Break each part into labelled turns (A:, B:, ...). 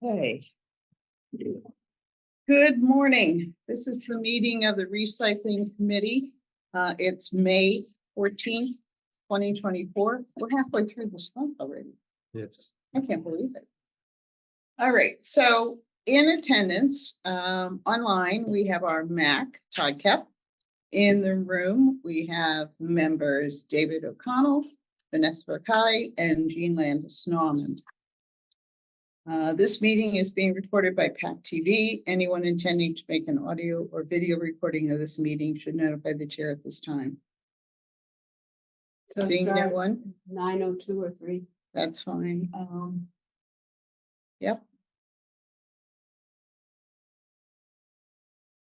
A: Okay. Good morning. This is the meeting of the Recycling Committee. It's May 14th, 2024. We're halfway through this month already.
B: Yes.
A: I can't believe it. All right. So in attendance online, we have our MAC, Todd Kep. In the room, we have members David O'Connell, Vanessa Burkai, and Jean Landis Norman. This meeting is being recorded by PAC TV. Anyone intending to make an audio or video recording of this meeting should notify the chair at this time.
C: So
A: Seeing no
C: start
A: one,
C: 9:02 or 3.
A: that's fine. Yep.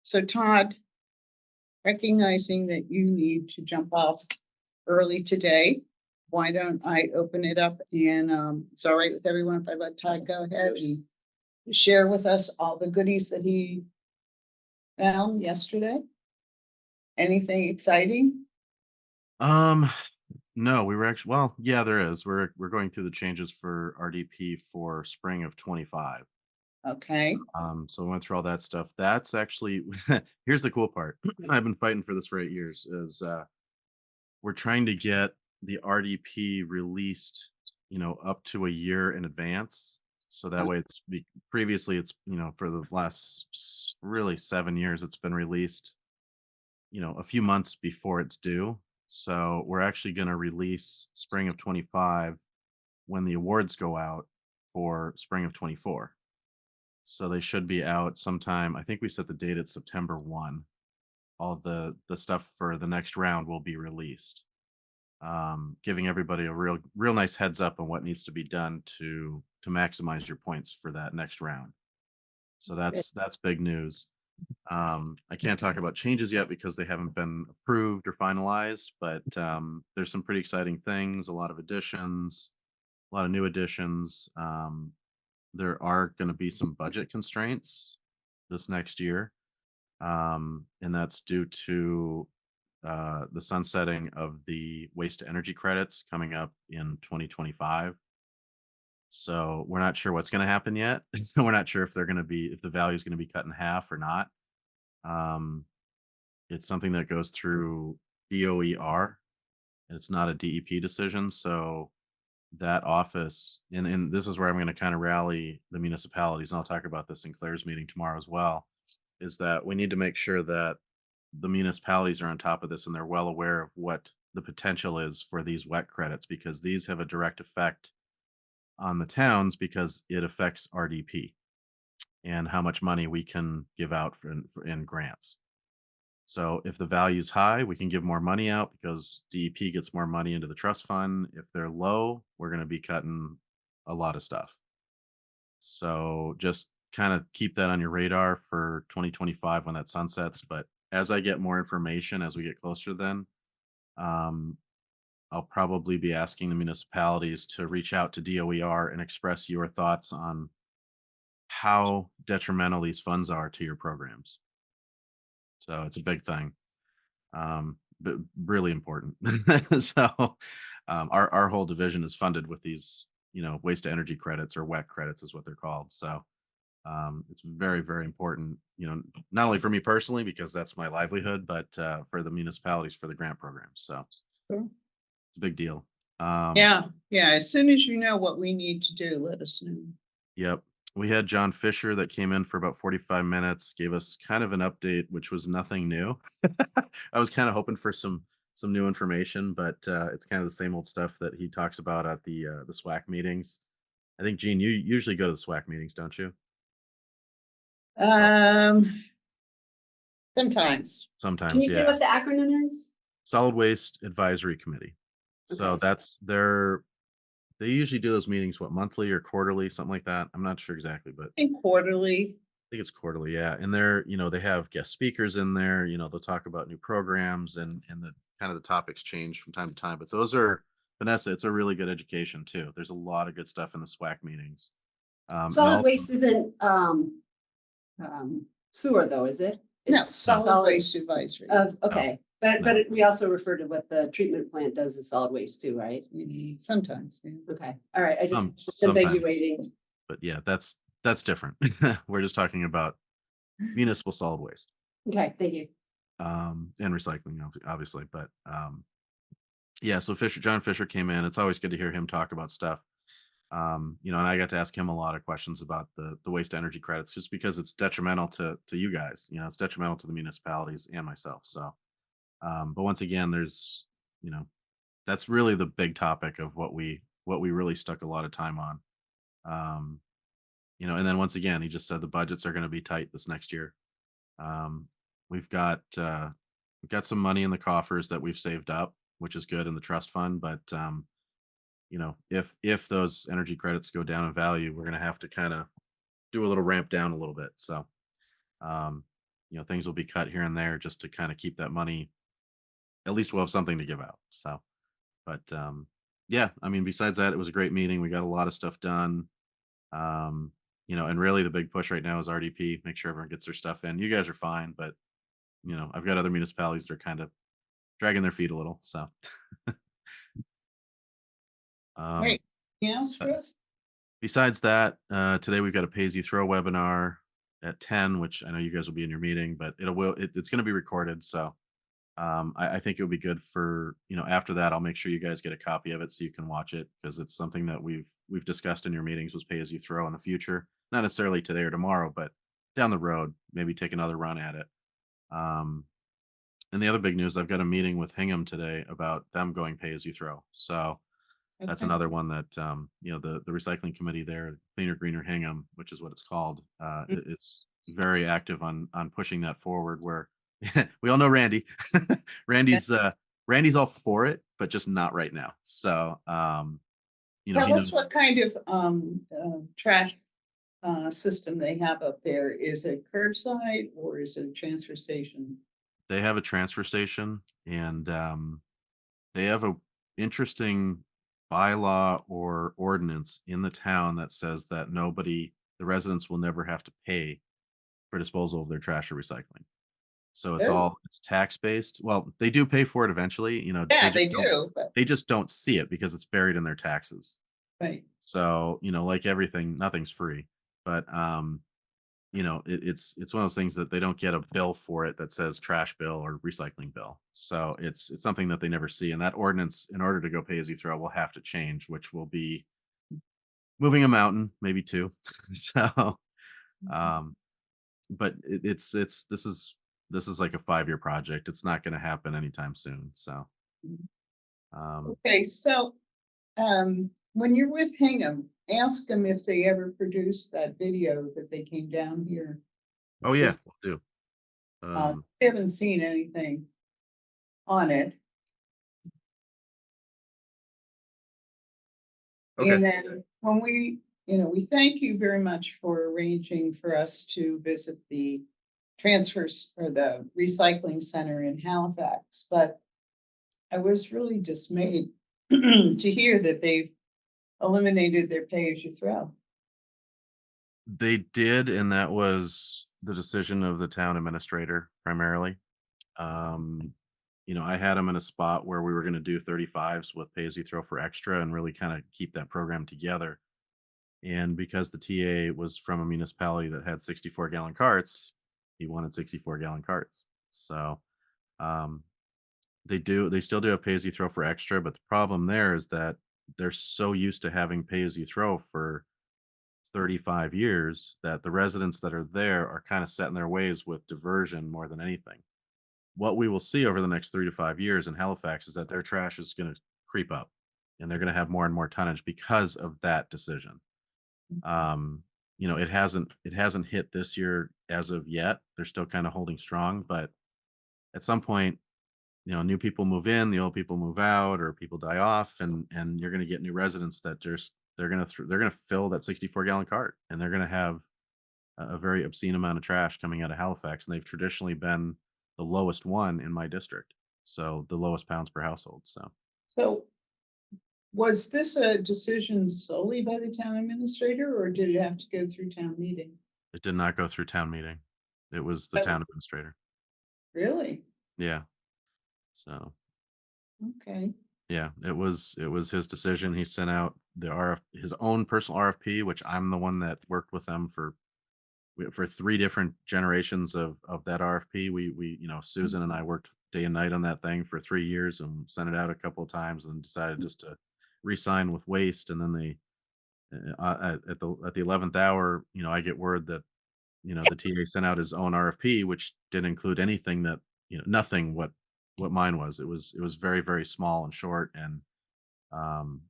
A: So Todd, recognizing that you need to jump off early today, why don't I open it up and it's all right with everyone if I let Todd go ahead and share with us all the goodies that he found yesterday? Anything exciting?
B: No, we were actually, well, yeah, there is. We're going through the changes for RDP for spring of 25.
A: Okay.
B: So we went through all that stuff. That's actually here's the cool part. I've been fighting for this for 8 years, is we're trying to get the RDP released, up to a year in advance. So that way previously it's, for the last really 7 years, it's been released, a few months before it's due. So we're actually going to release spring of 25 when the awards go out for spring of 24. So they should be out sometime. I think we set the date at September 1. All the stuff for the next round will be released. Giving everybody a real nice heads up on what needs to be done to maximize your points for that next round. So that's big news. I can't talk about changes yet because they haven't been approved or finalized, but there's some pretty exciting things, a lot of additions, a lot of new additions. There are going to be some budget constraints this next year, and that's due to the sunsetting of the waste to energy credits coming up in 2025. So we're not sure what's going to happen yet. We're not sure if the value is going to be cut in half or not. It's something that goes through DOER. It's not a DEP decision. So that office, and this is where I'm going to kind of rally the municipalities, and I'll talk about this in Claire's meeting tomorrow as well, is that we need to make sure that the municipalities are on top of this and they're well aware of what the potential is for these wet credits, because these have a direct effect on the towns because it affects RDP and how much money we can give out in grants. So if the value is high, we can give more money out because DEP gets more money into the trust fund. If they're low, we're going to be cutting a lot of stuff. So just kind of keep that on your radar for 2025 when that sunsets. But as I get more information, as we get closer then, I'll probably be asking the municipalities to reach out to DOER and express your thoughts on how detrimental these funds are to your programs. So it's a big thing, but really important. So our whole division is funded with these, waste to energy credits, or WEC credits is what they're called. So it's very, very important, not only for me personally, because that's my livelihood, but for the municipalities for the grant programs. So
A: Sure.
B: it's a big deal.
A: Yeah. As soon as you know what we need to do, let us know.
B: Yep. We had John Fisher that came in for about 45 minutes, gave us kind of an update, which was nothing new. I was kind of hoping for some new information, but it's kind of the same old stuff that he talks about at the SWAC meetings. I think, Gene, you usually go to the SWAC meetings, don't you?
A: Sometimes.
B: Sometimes,
C: Can you say
B: yeah.
C: what the acronym is?
B: Solid Waste Advisory Committee. So
C: Okay.
B: that's they usually do those meetings, what, monthly or quarterly, something like that. I'm not sure exactly, but
A: I think quarterly.
B: think it's quarterly, yeah. And they're, they have guest speakers in there, they'll talk about new programs, and the kind of the topics change from time to time. But those are, Vanessa, it's a really good education too. There's a lot of good stuff in the SWAC meetings.
C: Solid waste isn't sewer though, is it?
A: No,
C: It's
A: solid waste advisory.
C: Okay. But we also refer to what the treatment plant does as solid waste too, right?
A: Sometimes. Yeah.
C: Okay. All right. I just
B: sometimes.
C: ambiguating.
B: But yeah, that's That's different. We're just talking about municipal solid waste,
C: Okay, thank you.
B: and recycling, obviously. But yeah, so John Fisher came in. It's always good to hear him talk about stuff. And I got to ask him a lot of questions about the waste energy credits, just because it's detrimental to you guys. It's detrimental to the municipalities and myself. So, but once again, there's, you know, that's really the big topic of what we really stuck a lot of time on. Um, and then once again, he just said the budgets are going to be tight this next year. Um, we've got some money in the coffers that we've saved up, which is good in the trust fund, but if those energy credits go down in value, we're going to have to kind of do a little ramp down a little bit. So, um, things will be cut here and there just to kind of keep that money. At least we'll have something to give out. So, but yeah, I mean, besides that, it was a great meeting. We got a lot of stuff done. Um, and really the big push right now is RDP. Make sure everyone gets their stuff in. You guys are fine, but I've got other municipalities that are kind of dragging their feet a little. So, um,
A: Great. Anything else for us?
B: besides that, today we've got a pay as you throw webinar at 10, which I know you guys will be in your meeting, but it's going to be recorded. So I think it'll be good for, after that, I'll make sure you guys get a copy of it so you can watch it, because it's something that we've discussed in your meetings, was pay as you throw in the future, not necessarily today or tomorrow, but down the road, maybe take another run at it. Um, and the other big news, I've got a meeting with Hingham today about them going pay as you throw. So that's
A: Okay.
B: another one that, the recycling committee there, Cleaner Greener Hingham, which is what it's called, it's very active on pushing that forward. Where we all know Randy. Randy's Randy's all for it, but just not right now. So
A: Tell
B: he
A: us
B: knows
A: what kind of trash system they have up there. Is it curbside or is it a transfer station?
B: they have a transfer station, and they have a interesting bylaw or ordinance in the town that says that the residents will never have to pay for disposal of their trash or recycling. So
A: Oh,
B: it's tax based. Well, they do pay for it eventually,
A: yeah, they do, but
B: they just don't see it because it's buried in their taxes.
A: right.
B: So, like everything, nothing's free. But it's one of those things that they don't get a bill for it that says trash bill or recycling bill. So it's something that they never see. And that ordinance, in order to go pay as you throw, will have to change, which will be moving a mountain, maybe two. So um but this is like a 5-year project. It's not going to happen anytime soon. So um
A: Okay, so when you're with Hingham, ask them if they ever produced that video that they came down here.
B: oh
A: To,
B: yeah, we'll do. um
A: haven't seen anything on it.
B: okay.
A: And then when we thank you very much for arranging for us to visit the transfers or the recycling center in Halifax, but I was really dismayed to hear that they've eliminated their pay as you throw.
B: They did, and that was the decision of the town administrator primarily. um I had them in a spot where we were going to do 35s with pay as you throw for extra and really kind of keep that program together. And because the TA was from a municipality that had 64-gallon carts, he wanted 64-gallon carts. So um, they still do have pay as you throw for extra, but the problem there is that they're so used to having pay as you throw for 35 years that the residents that are there are kind of set in their ways with diversion more than anything. What we will see over the next 3 to 5 years in Halifax is that their trash is going to creep up, and they're going to have more and more tonnage because of that decision. um it hasn't hit this year as of yet. They're still kind of holding strong, but at some point, new people move in, the old people move out, or people die off, and you're going to get new residents that just they're going to fill that 64-gallon cart, and they're going to have a very obscene amount of trash coming out of Halifax, and they've traditionally been the lowest one in my district, so the lowest pounds per household. So
A: So was this a decision solely by the town administrator or did it have to go through town meeting?
B: it did not go through town meeting. It was the
A: Oh,
B: town administrator.
A: really?
B: Yeah. So
A: Okay.
B: Yeah, it was his decision. He sent out his own personal RFP, which I'm the one that worked with them for 3 different generations of that RFP. Susan and I worked day and night on that thing for 3 years and sent it out a couple of times and decided just to re-sign with Waste. And then at the 11th hour, I get word that, the TA sent out his own RFP, which didn't include anything that, nothing what mine was. It was very, very small and short. And, um,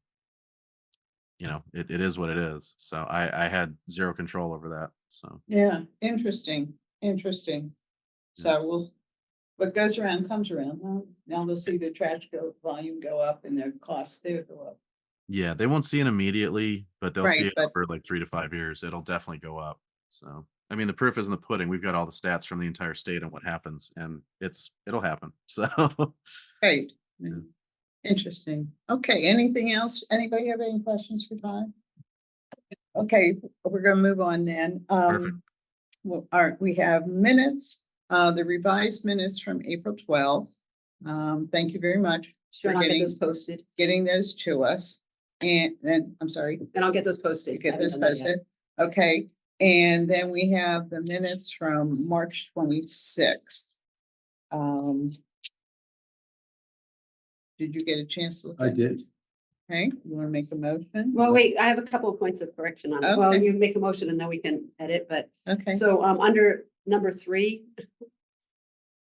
B: it is what it is. So I had zero control over that. So,
A: Yeah, interesting, interesting. So what goes around comes around. Well, now they'll see the volume go up and their costs there go up.
B: yeah, they won't see it immediately, but they'll see
A: Right,
B: it
A: but
B: over like 3 to 5 years. It'll definitely go up. So, I mean, the proof is in the pudding. We've got all the stats from the entire state on what happens, and it'll happen. So,
A: right.
B: Yeah.
A: Interesting. Okay, anything else? Anybody have any questions for Todd? Okay, we're gonna move on then.
B: Perfect.
A: We have minutes, the revised minutes from April 12th. Thank you very much
C: Sure,
A: for
C: I'll get
A: getting,
C: those posted,
A: those to us. And then, I'm sorry,
C: and I'll get those posted.
A: you get
C: I haven't
A: this
C: done that yet.
A: posted. Okay, and then we have the minutes from March 26th. Did you get a chance to look?
D: I
A: at it?
D: did.
A: Okay, you want to make a motion?
C: Well, wait, I have a couple of points of correction on it. Well,
A: Okay.
C: you make a motion and then we can edit, but
A: Okay,
C: so under number 3.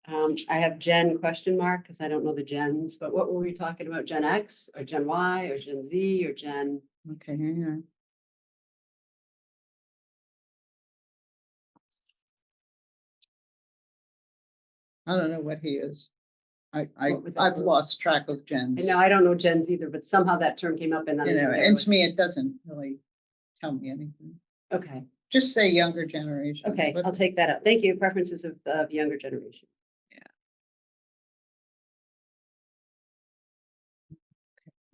C: I have Gen question mark because I don't know the gens, but what were we talking about? Gen X or Gen Y or Gen Z or Gen?
A: okay, hang on. I don't know what he is.
C: What would that
A: I've
C: be?
A: lost track of
C: And
A: gens.
C: no, I don't know gens either, but somehow that term came up and I
A: You
C: didn't
A: know,
C: get
A: and
C: what-
A: to me, it doesn't really tell me anything.
C: Okay,
A: Just say younger generation.
C: okay, I'll take that up. Thank you. Preferences of younger generation.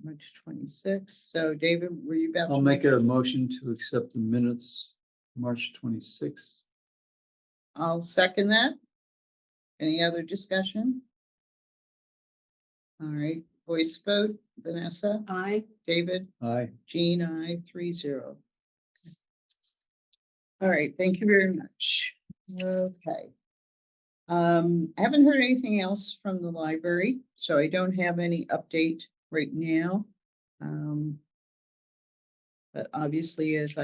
A: March 26th. So David, were you about?
D: I'll
A: to
D: make a motion to accept the minutes, March 26th.
A: I'll second that. Any other discussion? All right, voice vote, Vanessa,
C: Aye.
A: David,
D: Aye.
A: Jean, I 3-0. All right, thank you very much. Okay. I haven't heard anything else from the library, so I don't have any update right now. But obviously, as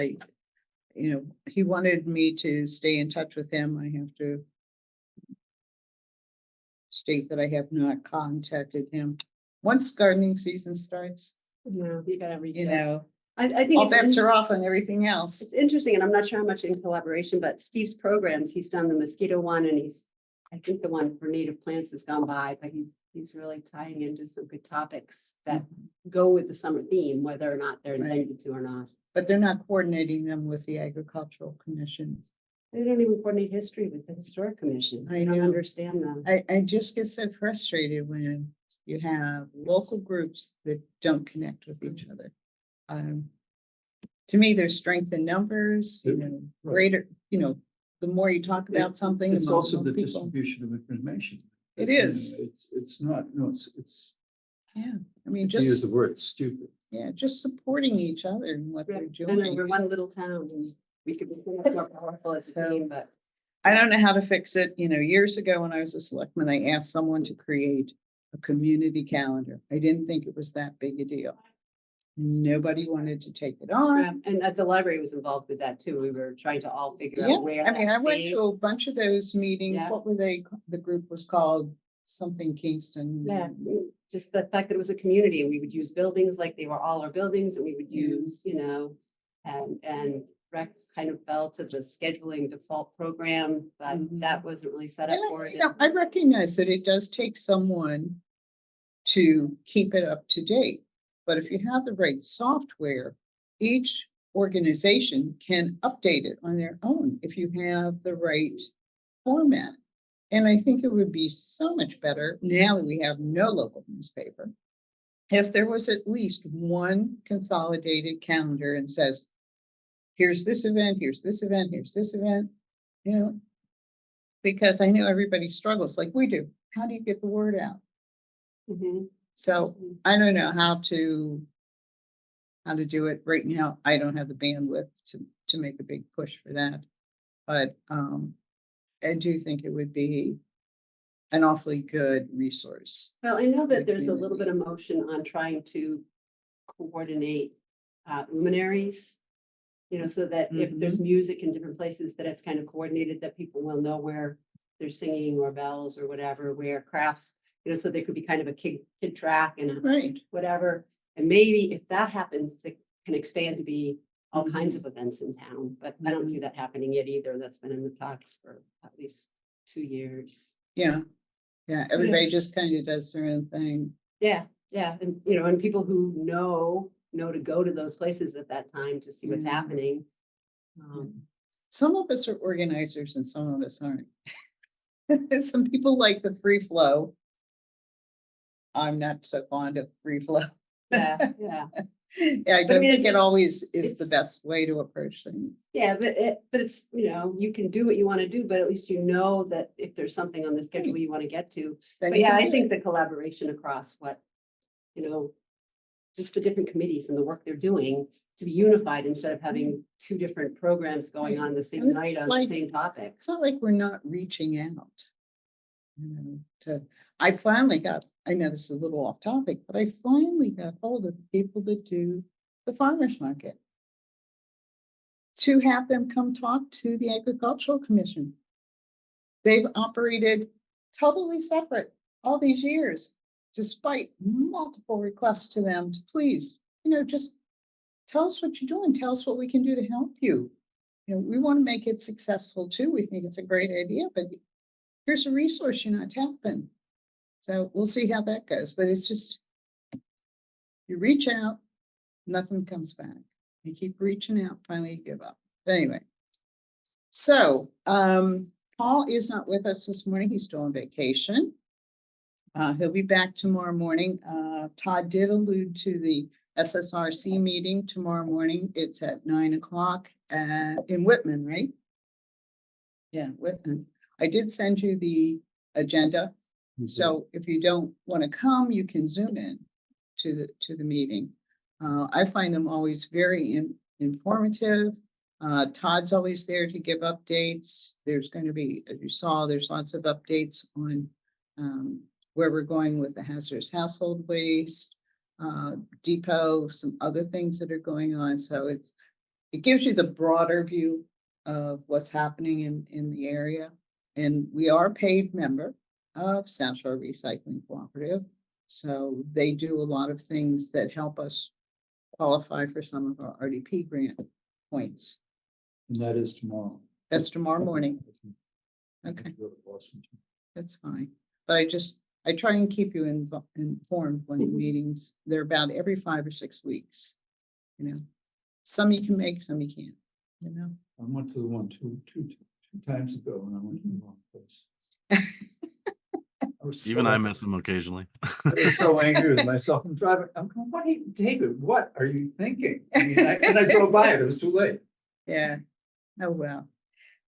A: he wanted me to stay in touch with him, I have to state that I have not contacted him. Once gardening season starts,
C: No, you gotta read
A: you
C: that.
A: know,
C: I think
A: all
C: it's
A: bets are off on everything else.
C: It's interesting, and I'm not sure how much in collaboration, but Steve's programs, he's done the mosquito one and I think the one for native plants has gone by, but he's really tying into some good topics that go with the summer theme, whether or not they're
A: Right.
C: intended to or not.
A: But they're not coordinating them with the agricultural commission.
C: They don't even coordinate history with the historic commission.
A: I
C: I don't
A: know.
C: understand them.
A: I just get so frustrated when you have local groups that don't connect with each other. To me, there's strength in numbers,
D: Right.
A: greater, the more you talk about something.
D: It's
A: the more
D: also the
A: people-
D: distribution of information.
A: It
D: You know,
A: is.
D: It's not, no, it's,
A: Yeah, I mean,
D: to use
A: just,
D: the word stupid.
A: just supporting each other and what they're
C: I know,
A: doing.
C: we're one little town, and we could be so much more powerful as a
A: So-
C: team, but
A: I don't know how to fix it. Years ago when I was a selectman, I asked someone to create a community calendar. I didn't think it was that big a deal. Nobody wanted to take it on.
C: and the library was involved with that too. We were trying to all figure
A: Yeah,
C: out where.
A: I mean,
C: that
A: I went
C: came.
A: to a bunch of those meetings.
C: Yeah.
A: What were they? The group was called something Kingston.
C: Yeah, just the fact that it was a community and we would use buildings like they were all our buildings and we would use, and rec kind of fell to the scheduling default program, but
A: Mhm.
C: that wasn't really set up
A: And
C: for it.
A: I recognize that it does take someone to keep it up to date. But if you have the right software, each organization can update it on their own if you have the right format. And I think it would be so much better now that we have no local newspaper. If there was at least one consolidated calendar and says, here's this event, here's this event, here's this event, because I know everybody struggles like we do. How do you get the word out?
C: Mhm.
A: So I don't know how to do it right now. I don't have the bandwidth to make a big push for that. But I do think it would be an awfully good resource.
C: Well, I know
A: the
C: that there's a little bit
A: community.
C: of motion on trying to coordinate luminaries. So that if there's music in different places, that it's kind of coordinated, that people will know where they're singing or bells or whatever, where crafts, so there could be kind of a kid track and a
A: Right.
C: whatever. And maybe if that happens, it can expand to be all kinds of events in town, but I don't see that happening yet either. That's been in the talks for at least 2 years.
A: Yeah. Yeah. Everybody just kind of does their own thing.
C: Yeah, and and people who know to go to those places at that time to see what's
A: Yeah.
C: happening.
A: Some of us are organizers and some of us aren't. Some people like the free flow. I'm not so fond of free flow.
C: Yeah.
A: Yeah, I
C: But I
A: don't
C: mean,
A: think it always is the
C: it's-
A: best way to approach things.
C: Yeah, but it's, you can do what you want to do, but at least you know that if there's something on the schedule you want to get to.
A: Then
C: But
A: you
C: yeah,
A: can
C: I
A: do
C: think
A: it.
C: the collaboration across just the different committees and the work they're doing to be unified instead of having 2 different programs going on the same
A: And it's
C: night on
A: like-
C: the same topic.
A: It's not like we're not reaching out. I finally got, I know this is a little off topic, but I finally got hold of the people that do the farmer's market. To have them come talk to the Agricultural Commission. They've operated totally separate all these years, despite multiple requests to them to please, just tell us what you're doing, tell us what we can do to help you. We want to make it successful too. We think it's a great idea, but here's a resource you're not tapping. So we'll see how that goes, but it's just, you reach out, nothing comes back. You keep reaching out, finally you give up. But anyway. So, Paul is not with us this morning. He's still on vacation. He'll be back tomorrow morning. Todd did allude to the SSRC meeting tomorrow morning. It's at 9:00 in Whitman, right? Yeah, Whitman. I did send you the agenda. So if you don't want to come, you can Zoom in to the meeting. I find them always very informative. Todd's always there to give updates. There's going to be, as you saw, there's lots of updates on where we're going with the hazardous household waste, depot, some other things that are going on. So it gives you the broader view of what's happening in the area. And we are a paid member of South Shore Recycling Cooperative. So they do a lot of things that help us qualify for some of our RDP grant points.
D: And that is tomorrow.
A: That's tomorrow morning. Okay, that's fine. But I try and keep you informed when the meetings, they're about every 5 or 6 weeks. Some you can make, some you can't,
D: I went to the one two times ago and I went to the wrong place.
B: Even I miss them occasionally.
D: I was so angry with myself. I'm driving. I'm going, what are you, David, what are you thinking? And I drove by it. It was too late.
A: Yeah. Oh, well.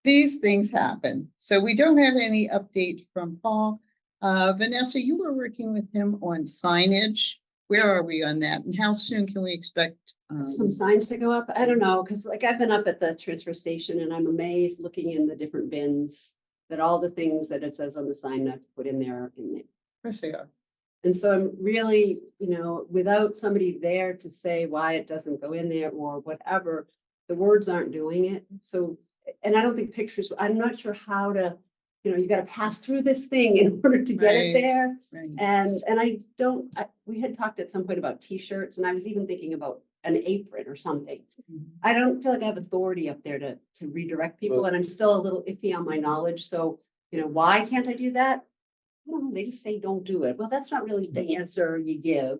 A: These things happen. So we don't have any update from Paul. Vanessa, you were working with him on signage. Where are we on that? And how soon can we expect?
C: Some signs to go up. I don't know, because I've been up at the transfer station and I'm amazed looking in the different bins that all the things that it says on the sign not to put in there are in there.
A: First they are.
C: And so I'm really, without somebody there to say why it doesn't go in there or whatever, the words aren't doing it. So, and I don't think pictures, I'm not sure how to, you got to pass through this thing in order to get it
A: Right.
C: there.
A: Right.
C: And we had talked at some point about t-shirts and I was even thinking about an apron or something. I don't feel like I have authority up there to redirect people,
D: Well-
C: and I'm still a little iffy on my knowledge. So, why can't I do that? I don't know. They just say don't do it. Well, that's not really the answer you give.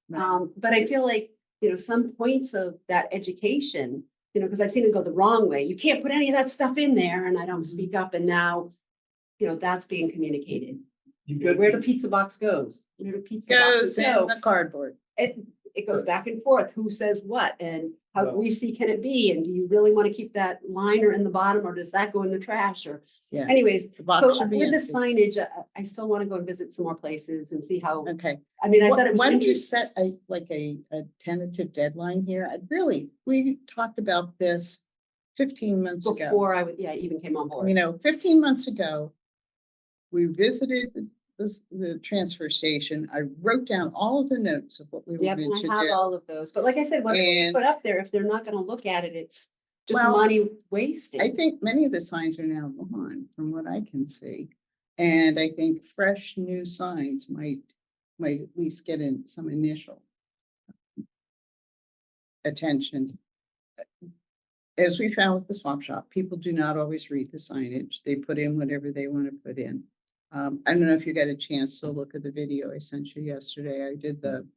A: Right.
C: But I feel like, some points of that education, because I've seen it go the wrong way. You can't put any of that stuff in there, and I don't speak up. And now, that's being communicated.
D: You got
C: Where the pizza box goes, where the pizza
A: Goes
C: boxes
A: in
C: go.
A: the cardboard.
C: It goes back and forth, who says what, and how
D: Well-
C: greasy can it be? And do you really want to keep that liner in the bottom or does that go in the trash? Or
A: Yeah.
C: anyways,
A: The box
C: so
A: should be
C: with the
A: empty.
C: signage, I still want to go and visit some more places and see how,
A: Okay.
C: I mean, I thought it was
A: Why don't you
C: interesting.
A: set a tentative deadline here? We talked about this 15 months ago.
C: Before I even came on board.
A: 15 months ago, we visited the transfer station. I wrote down all of the notes of what we
C: Yep,
A: wanted
C: and
A: to
C: I have
A: do.
C: all of those, but like I said, whatever you
A: And-
C: put up there, if they're not gonna look at it, it's just
A: Well,
C: money wasted.
A: I think many of the signs are now gone, from what I can see. And I think fresh new signs might at least get in some initial attention. As we found with the swap shop, people do not always read the signage. They put in whatever they want to put in. I don't know if you got a chance to look at the video I sent you yesterday. I did the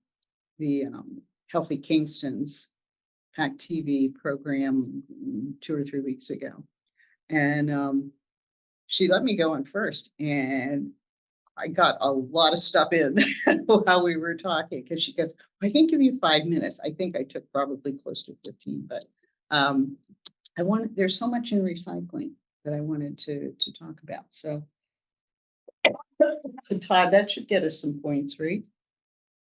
A: Healthy Kingston's PAC TV program 2 or 3 weeks ago. And she let me go in first, and I got a lot of stuff in while we were talking, because she goes, I can give you 5 minutes. I think I took probably close to 15, but there's so much in recycling that I wanted to talk about. So Todd, that should get us some points, right?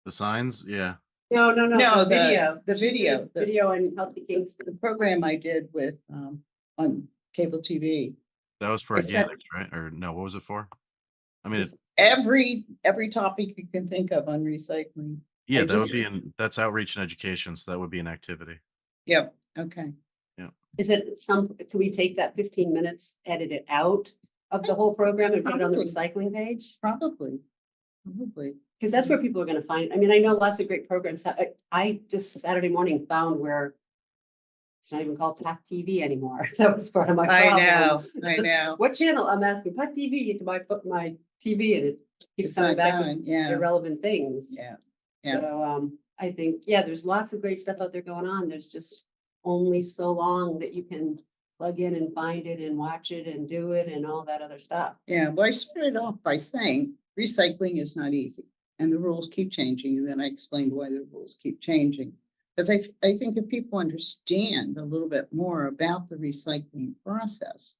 B: The signs, yeah.
C: No,
A: No,
C: the video.
A: the video, the
C: Video and Healthy Kingston.
A: program I did with on cable TV.
B: That was for
A: I said-
B: organics, right? Or no, what was it for? I mean,
A: Every topic you can think of on recycling.
B: yeah,
A: I
B: that would
A: just-
B: be that's outreach and education, so that would be an activity.
A: Yep, okay.
C: Is it can we take that 15 minutes, edit it out of the whole program and put it on the
A: Probably.
C: recycling page?
A: Probably.
C: Because that's where people are gonna find, I mean, I know lots of great programs. I just Saturday morning found where it's not even called PAC TV anymore. That was part of my problem.
A: I know.
C: What channel? I'm asking, PAC TV, you can put my TV and it keeps
A: It's
C: coming
A: not
C: back with
A: going, yeah,
C: irrelevant things.
A: yeah. yeah.
C: So, I think, yeah, there's lots of great stuff out there going on. There's just only so long that you can plug in and find it and watch it and do it and all that other stuff.
A: Yeah, well, I started off by saying recycling is not easy and the rules keep changing. And then I explained why the rules keep changing. Because I think if people understand a little bit more about the recycling process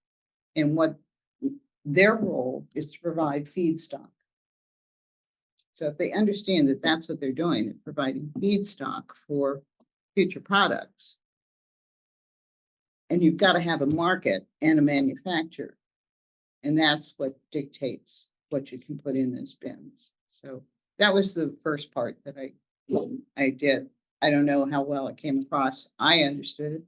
A: and what their role is to provide feedstock. So if they understand that that's what they're doing, they're providing feedstock for future products. And you've got to have a market and a manufacturer. And that's what dictates what you can put in those bins. So that was the first part that I did. I don't know how well it came across. I understood it,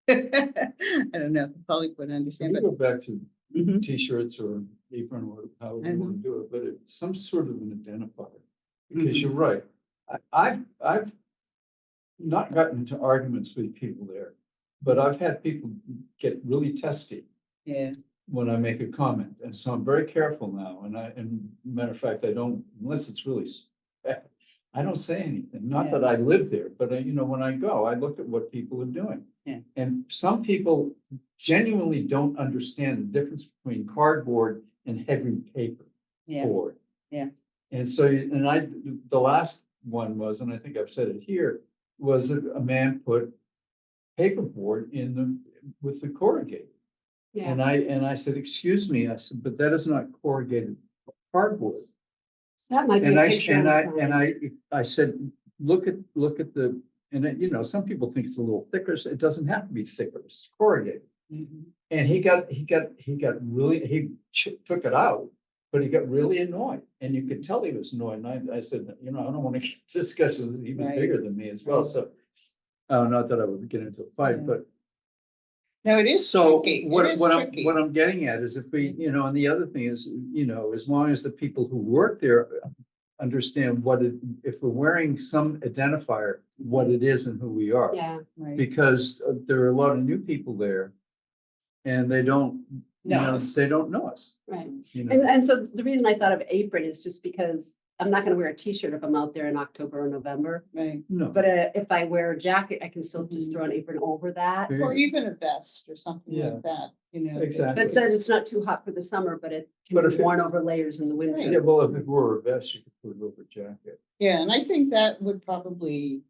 A: but I don't know if the public would
D: Can
A: understand.
D: we
A: But
D: go back to
A: Mhm.
D: T-shirts or apron or however you want to do it, but it's some sort of an identifier. Because
A: Mhm.
D: you're right. I've not gotten into arguments with people there, but I've had people get really testy
A: Yeah,
D: when I make a comment. And so I'm very careful now. And matter of fact, I don't, unless it's really, I don't say anything. Not that I live there, but when I go, I look at what people are doing.
A: Yeah.
D: And some people genuinely don't understand the difference between cardboard and heavy paper
A: yeah,
D: board.
A: Yeah.
D: And so, the last one was, and I think I've said it here, was a man put paperboard with the corrugated.
C: Yeah,
D: And I said, excuse me, I said, but that is not corrugated cardboard.
C: that might be
D: And
C: a
D: I,
C: picture
D: and
C: on the
D: I,
C: side.
D: and I said, look at the, and then, some people think it's a little thicker, so it doesn't have to be thicker, it's corrugated.
A: Mhm.
D: And he got really, took it out, but he got really annoyed, and you could tell he was annoyed, and I said, I don't want to discuss it, he's even
A: Right.
D: bigger than me as well,
A: Right.
D: so. Not that I would get into a fight,
A: Yeah.
D: but
A: No, it is
D: so
A: tricky. It
D: what
A: is
D: I'm
A: tricky.
D: getting at is if we, and the other thing is, as long as the people who work there understand if we're wearing some identifier, what it is and who we are.
C: Yeah,
A: Right.
D: Because there are a lot of new people there and they don't,
A: No.
D: they don't know us,
C: right.
D: you know.
C: And so the reason I thought of apron is just because I'm not gonna wear a t-shirt if I'm out there in October or November.
A: Right.
D: No.
C: But if I wear a jacket, I can still just throw an apron over that.
D: There you
A: Or
D: go.
A: even a vest or something
D: Yeah.
A: like that,
D: Exactly.
C: But then it's not too hot for the summer, but it
D: But
C: can
D: if
C: be
D: it-
C: worn over layers in the winter.
D: Yeah, well, if it were a vest, you could put it over a jacket.
A: Yeah, and I think that would probably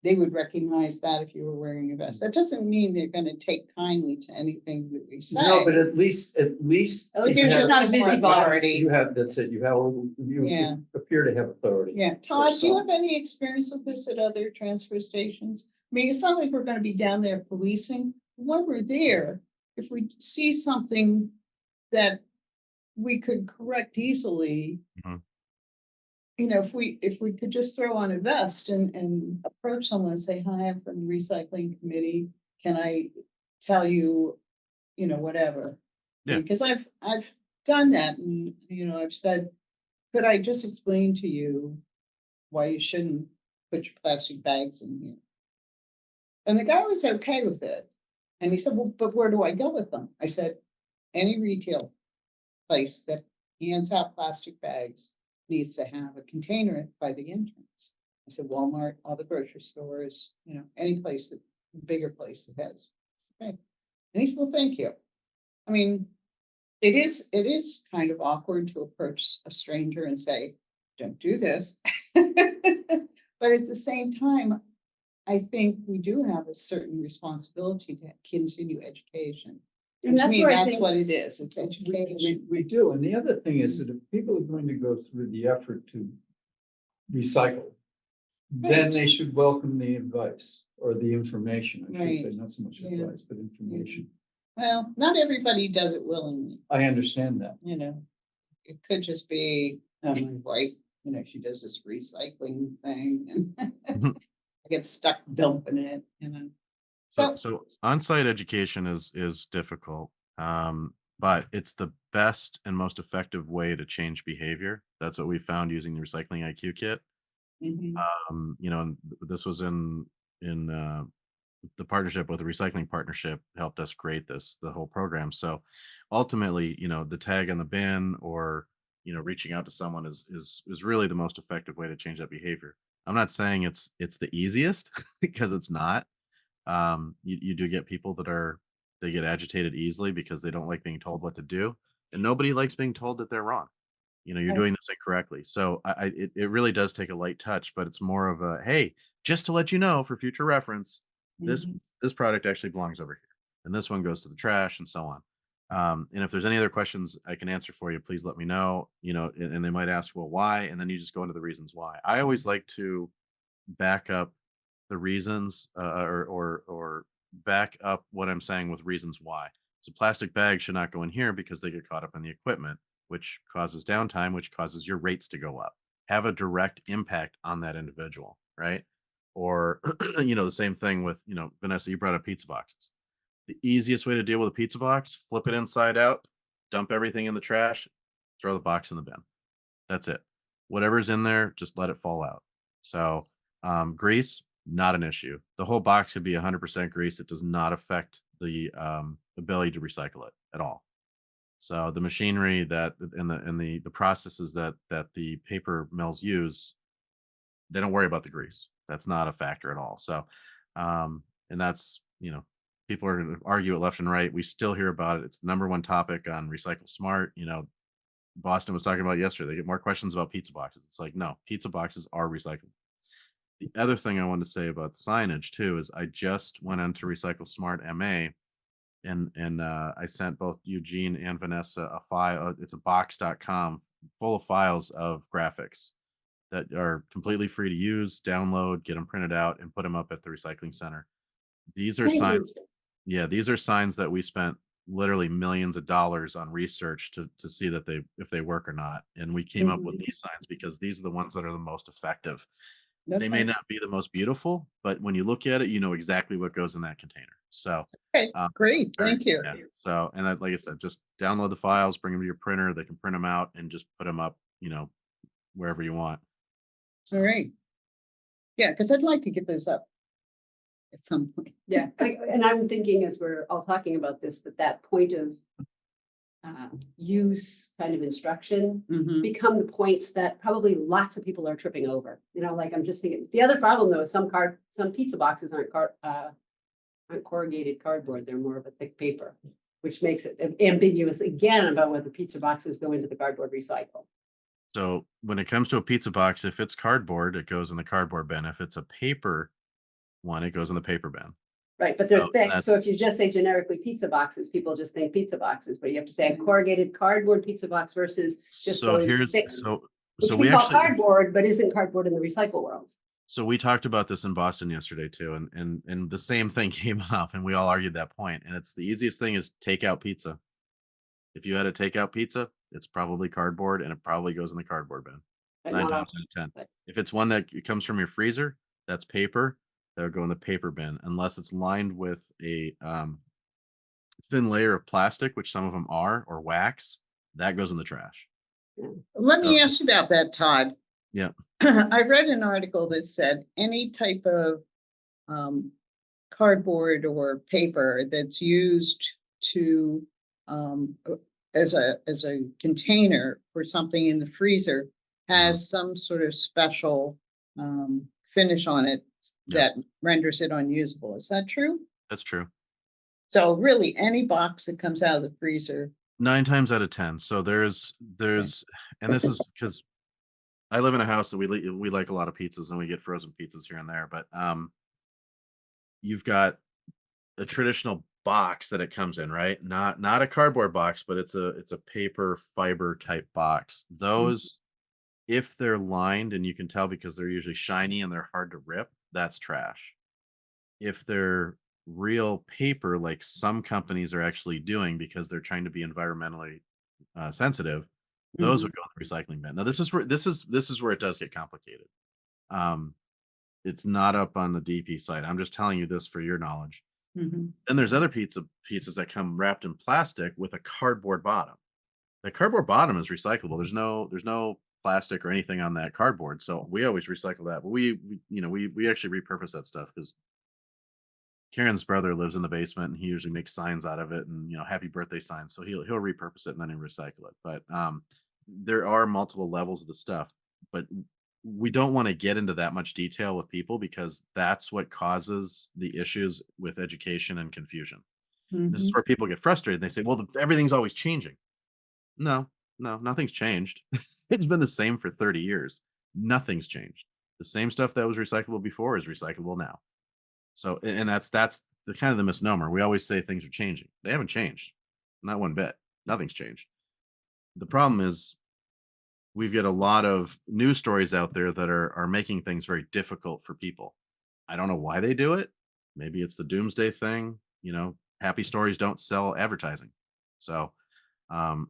A: they would recognize that if you were wearing a vest. That doesn't mean they're gonna take kindly to anything that we say.
D: No, but at least.
C: At least
D: you
C: you're just
D: have-
C: not a busybody.
D: You have, that's it,
A: Yeah.
D: you appear to have authority.
A: Yeah, Todd, do you
D: some.
A: have any experience with this at other transfer stations? I mean, it's not like we're gonna be down there policing. When we're there, if we see something that we could correct easily.
B: Mhm.
A: You know, if we could just throw on a vest and approach someone and say, hi, I'm from the recycling committee. Can I tell you, you know, whatever?
B: Yeah.
A: Because I've done that and, you know, I've said, could I just explain to you why you shouldn't put your plastic bags in here? And the guy was okay with it. And he said, well, but where do I go with them? I said, any retail place that hands out plastic bags needs to have a container by the entrance. I said Walmart, all the grocery stores, you know, any place that, bigger place that has. Okay. And he said, well, thank you. I mean, it is kind of awkward to approach a stranger and say, don't do this. But at the same time, I think we do have a certain responsibility to continue education.
C: And
A: To
C: that's
A: me,
C: where I
A: that's
C: think,
A: what it is. It's
D: We
A: education.
D: do, and the other thing is that if people are going to go through the effort to recycle, then
A: Right.
D: they should welcome the advice or the information, I should say,
A: Right.
D: not so much
A: Yeah.
D: advice, but information.
A: Well, not everybody does it willingly,
D: I understand that.
A: you know. It could just be, my wife, you know, she does this recycling thing and I get stuck dumping it, you know.
B: So,
A: So,
B: on-site education is difficult, but it's the best and most effective way to change behavior. That's what we found using the recycling IQ kit.
A: mhm,
B: You know, and this was in the partnership with the recycling partnership helped us create the whole program. So ultimately, you know, the tag on the bin or you know reaching out to someone is really the most effective way to change that behavior. I'm not saying it's the easiest because it's not. You do get people they get agitated easily because they don't like being told what to do, and nobody likes being told that they're wrong. You know, you're
A: Right.
B: doing this incorrectly. So it really does take a light touch, but it's more of a hey, just to let you know for future reference, this
A: mhm.
B: this product actually belongs over here, and this one goes to the trash, and so on. And if there's any other questions I can answer for you, please let me know. You know, and they might ask, well, why? And then you just go into the reasons why. I always like to back up the reasons or back up what I'm saying with reasons why. So plastic bags should not go in here because they get caught up in the equipment, which causes downtime, which causes your rates to go up. Have a direct impact on that individual, right? Or you know, the same thing with, you know, Vanessa, you brought up pizza boxes. The easiest way to deal with a pizza box, flip it inside out, dump everything in the trash, throw the box in the bin. That's it. Whatever's in there, just let it fall out. So, grease, not an issue. The whole box could be 100% grease. It does not affect the ability to recycle it at all. So the machinery that and the processes that the paper mills use, they don't worry about the grease. That's not a factor at all. So, and that's you know, people are going to argue it left and right. We still hear about it. It's the number one topic on Recycle Smart. You know, Boston was talking about yesterday. They get more questions about pizza boxes. It's like, no, pizza boxes are recyclable. The other thing I wanted to say about signage too is I just went into Recycle Smart MA and I sent both Eugene and Vanessa a file. It's a box.com full of files of graphics that are completely free to use, download, get them printed out, and put them up at the recycling center. These are
C: thank you.
B: signs. Yeah, these are signs that we spent literally millions of dollars on research to see that they if they work or not. And we came up with
C: Mhm.
B: these signs because these are the ones that are the most effective. They may
A: Okay,
B: not be the most beautiful, but when you look at it, you know exactly what goes in that container. So,
A: okay,
B: it's
A: great,
B: very
A: thank you.
B: yeah. So, and like I said, just download the files, bring them to your printer. They can print them out and just put them up, you know, wherever you want.
A: All
B: So,
A: right. Yeah, because I'd like to get those up at some point.
C: Yeah, and I'm thinking as we're all talking about this, that point of use kind of instruction
A: Mhm.
C: become the points that probably lots of people are tripping over. You know, like I'm just thinking, the other problem though is some pizza boxes aren't corrugated cardboard. They're more of a thick paper, which makes it ambiguous again about whether pizza boxes go into the cardboard recycle.
B: so when it comes to a pizza box, if it's cardboard, it goes in the cardboard bin. If it's a paper one, it goes in the paper bin.
C: Right, but they're
B: So
C: thick, so
B: that's-
C: if you just say generically pizza boxes, people just think pizza boxes, but you have to say a corrugated cardboard pizza box versus just
B: So
C: those
B: here's,
C: thick,
B: so
C: which
B: we
C: we call
B: actually,
C: cardboard, but isn't cardboard in the recycle world.
B: so we talked about this in Boston yesterday too, and the same thing came up, and we all argued that point. And it's the easiest thing is takeout pizza. If you had a takeout pizza, it's probably cardboard, and it probably goes in the cardboard bin.
C: But
B: 9
C: not all-
B: times out of 10.
C: but-
B: If it's one that comes from your freezer, that's paper. That would go in the paper bin, unless it's lined with a thin layer of plastic, which some of them are, or wax. That goes in the trash.
A: Let me
B: So-
A: ask you about that, Todd.
B: Yeah.
A: I read an article that said any type of cardboard or paper that's used to as a container for something in the freezer has some sort of special finish on it
B: Yeah.
A: that renders it unusable. Is that true?
B: That's true.
A: So really, any box that comes out of the freezer.
B: 9 times out of 10. So there's, and this is because I live in a house that we like a lot of pizzas, and we get frozen pizzas here and there. But you've got a traditional box that it comes in, right? Not a cardboard box, but it's a paper fiber type box. Those, if they're lined, and you can tell because they're usually shiny and they're hard to rip, that's trash. If they're real paper, like some companies are actually doing because they're trying to be environmentally sensitive, those would go in the recycling bin. Now this is where it does get complicated. Um, it's not up on the DP site. I'm just telling you this for your knowledge.
A: Mhm.
B: Then there's other pizzas that come wrapped in plastic with a cardboard bottom. The cardboard bottom is recyclable. There's no plastic or anything on that cardboard. So we always recycle that. But we actually repurpose that stuff because Karen's brother lives in the basement, and he usually makes signs out of it, and happy birthday signs. So he'll repurpose it and then he'll recycle it. But there are multiple levels of the stuff, but we don't want to get into that much detail with people because that's what causes the issues with education and confusion. This is
A: Mhm.
B: where people get frustrated. They say, "Well, everything's always changing." No, no, nothing's changed. It's been the same for 30 years. Nothing's changed. The same stuff that was recyclable before is recyclable now. So, and that's the kind of the misnomer. We always say things are changing. They haven't changed. Not one bit. Nothing's changed. The problem is we've got a lot of news stories out there that are making things very difficult for people. I don't know why they do it. Maybe it's the doomsday thing. Happy stories don't sell advertising. So, um,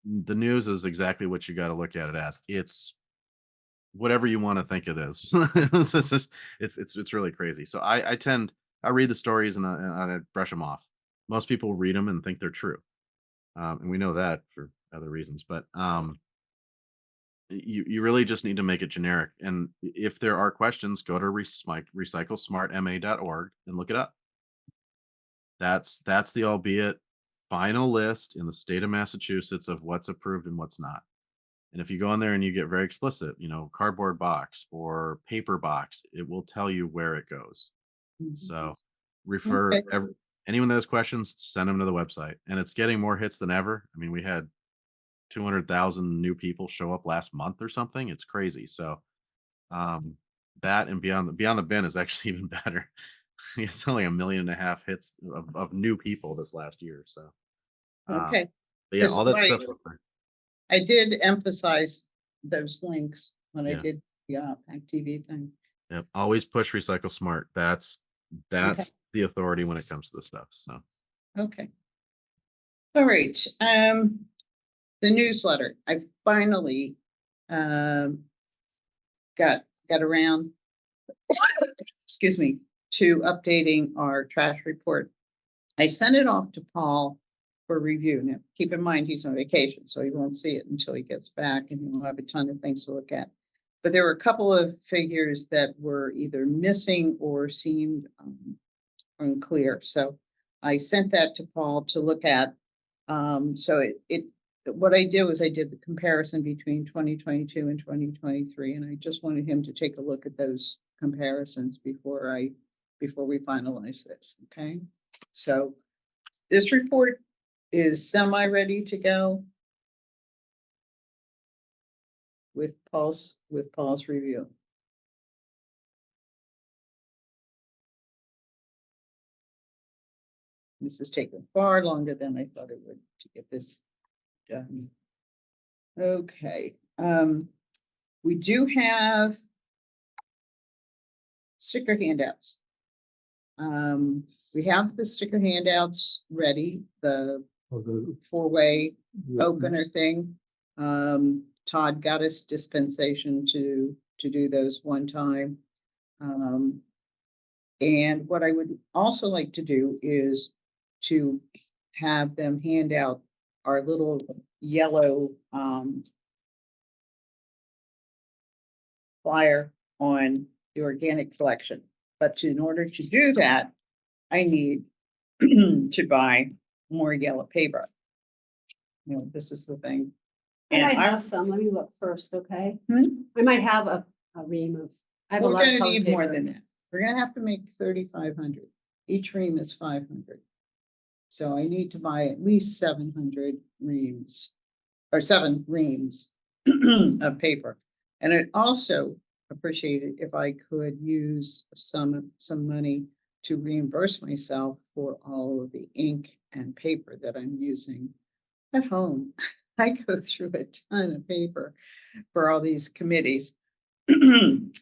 B: the news is exactly what you got to look at it as. It's whatever you want to think it is. It's really crazy. So I read the stories and I brush them off. Most people read them and think they're true, and we know that for other reasons. But you really just need to make it generic. And if there are questions, go to recyclesmartma.org and look it up. That's the albeit final list in the state of Massachusetts of what's approved and what's not. And if you go in there and you get very explicit, cardboard box or paper box, it will tell you where it goes. So refer
A: Okay.
B: anyone that has questions, send them to the website. And it's getting more hits than ever. I mean, we had 200,000 new people show up last month or something. It's crazy. So that and beyond the bin is actually even better. It's only 1.5 million hits of new people this last year. So
A: Okay.
B: but yeah,
A: 'Cause
B: all that
A: my-
B: stuff's up there.
A: I did emphasize those links when I
B: Yeah.
A: did the Pack TV thing.
B: Yep. Always push recycle smart. That's the authority when it comes to this stuff. So
A: Okay. All right. The newsletter. I finally got around, excuse me, to updating our trash report. I sent it off to Paul for review. Now, keep in mind, he's on vacation, so he won't see it until he gets back, and he'll have a ton of things to look at. But there were a couple of figures that were either missing or seemed unclear. So I sent that to Paul to look at. So what I did was I did the comparison between 2022 and 2023, and I just wanted him to take a look at those comparisons before we finalize this. Okay. So this report is semi-ready to go with Paul's review. This has taken far longer than I thought it would to get this done. Okay, we do have sticker handouts. We have the sticker handouts ready, the four-way opener thing. Todd got us dispensation to do those one time. And what I would also like to do is to have them hand out our little yellow flyer on the organic collection. But in order to do that, I need to buy more yellow paper. You know, this is the thing.
C: I
A: And
C: might
A: I-
C: have some, let me look first, okay?
A: Hmm?
C: I might have a ream of, I have a
A: We're
C: lot of
A: gonna
C: colored
A: need more
C: paper.
A: than that. We're gonna have to make 3,500. Each ream is 500. So I need to buy at least 700 reams or 7 reams of paper. And I'd also appreciate it if I could use some money to reimburse myself for all of the ink and paper that I'm using at home. I go through a ton of paper for all these committees.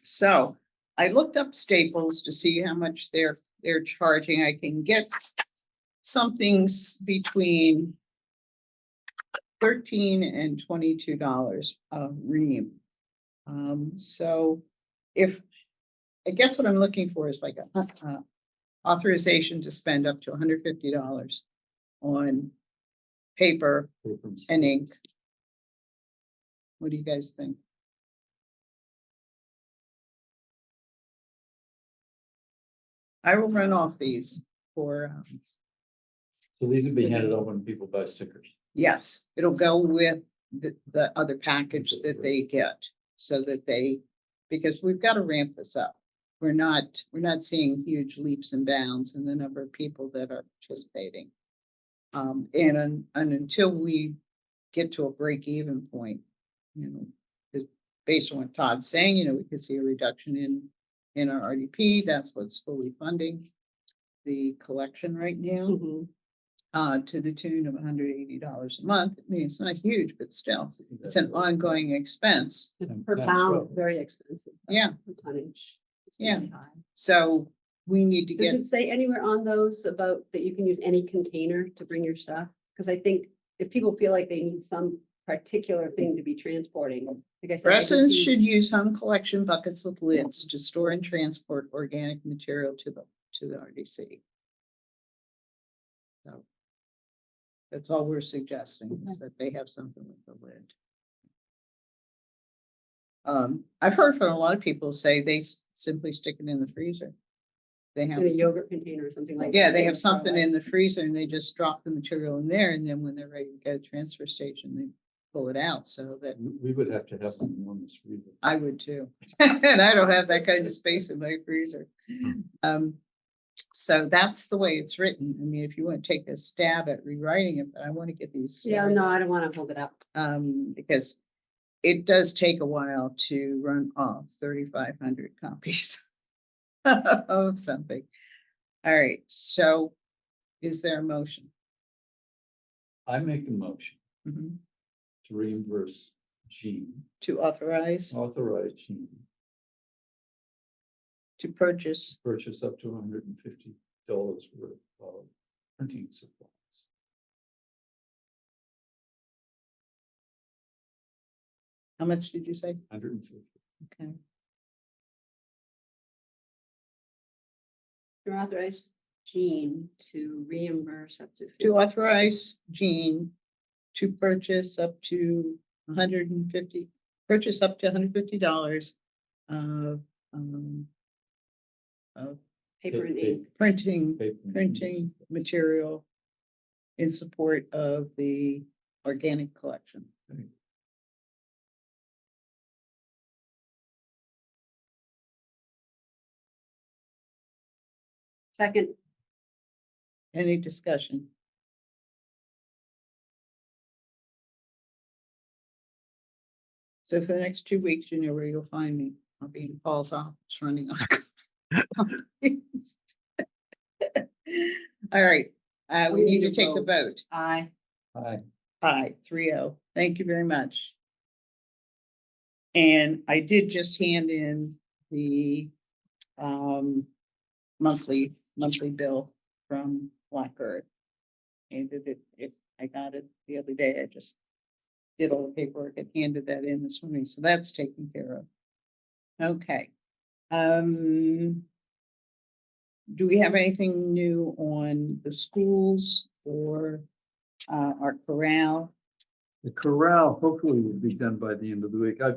A: So I looked up Staples to see how much they're charging. I can get something's between $13 and $22 a ream. So if, I guess what I'm looking for is like a authorization to spend up to $150 on paper and ink. What do you guys think? I will run off these for,
D: So these would be handed out when people buy stickers.
A: yes, it'll go with the other package that they get. So that they, because we've got to ramp this up. We're not seeing huge leaps and bounds in the number of people that are participating. And until we get to a break even point, you know, based on what Todd's saying, you know, we could see a reduction in our RDP. That's what's fully funding the collection right now,
C: Mhm.
A: to the tune of $180 a month. I mean, it's not huge, but still, it's an ongoing expense.
C: It's
D: And
C: per
D: times
C: pound,
D: 12.
C: very expensive.
A: Yeah.
C: Per tonnage. It's
A: Yeah.
C: really high.
A: So we need to
C: Does
A: get,
C: it say anywhere on those about that you can use any container to bring your stuff? Because I think if people feel like they need some particular thing to be transporting, like I said. I just
A: residents should use home collection buckets with lids to store and transport organic material to the RDC. So that's all we're suggesting, is that they have something with the lid. I've heard from a lot of people say they simply stick it in the freezer. They have,
C: In a yogurt container or something like.
A: yeah,
C: that,
A: they have
C: throw
A: something
C: away.
A: in the freezer and they just drop the material in there, and then when they're ready to go to the transfer station, they pull it out, so that
D: We would have to have an enormous freezer.
A: I would too. And I don't have that kind of space in my freezer. So that's the way it's written. I mean, if you want to take a stab at rewriting it, but I want to get these.
C: Yeah, no, I don't want to hold it up.
A: Because it does take a while to run off 3,500 copies of something. All right, so is there a motion?
D: I make the motion
A: Mhm.
D: to reimburse Gene,
A: To authorize,
D: authorize Gene
A: to purchase,
D: purchase up to $150 worth of printing supplies.
A: how much did you say?
D: 150.
A: Okay,
C: You're authorized Jean to reimburse up to.
A: to authorize Jean to purchase up to $150 of
C: Paper and
D: Paper.
C: ink.
A: printing
D: Paper and
A: printing material in support of the organic collection.
C: Second,
A: Any discussion? So for the next 2 weeks, you know where you'll find me. I'll be in Paul's office running on. All right, We need to take a vote.
C: Aye.
D: Aye.
A: Aye, 3-0. Thank you very much. And I did just hand in the monthly bill from Black Earth. And I got it the other day. I just did all the paperwork and handed that in this morning. So that's taken care of. Okay. Do we have anything new on the schools or our corral?
D: The corral hopefully will be done by the end of the week. I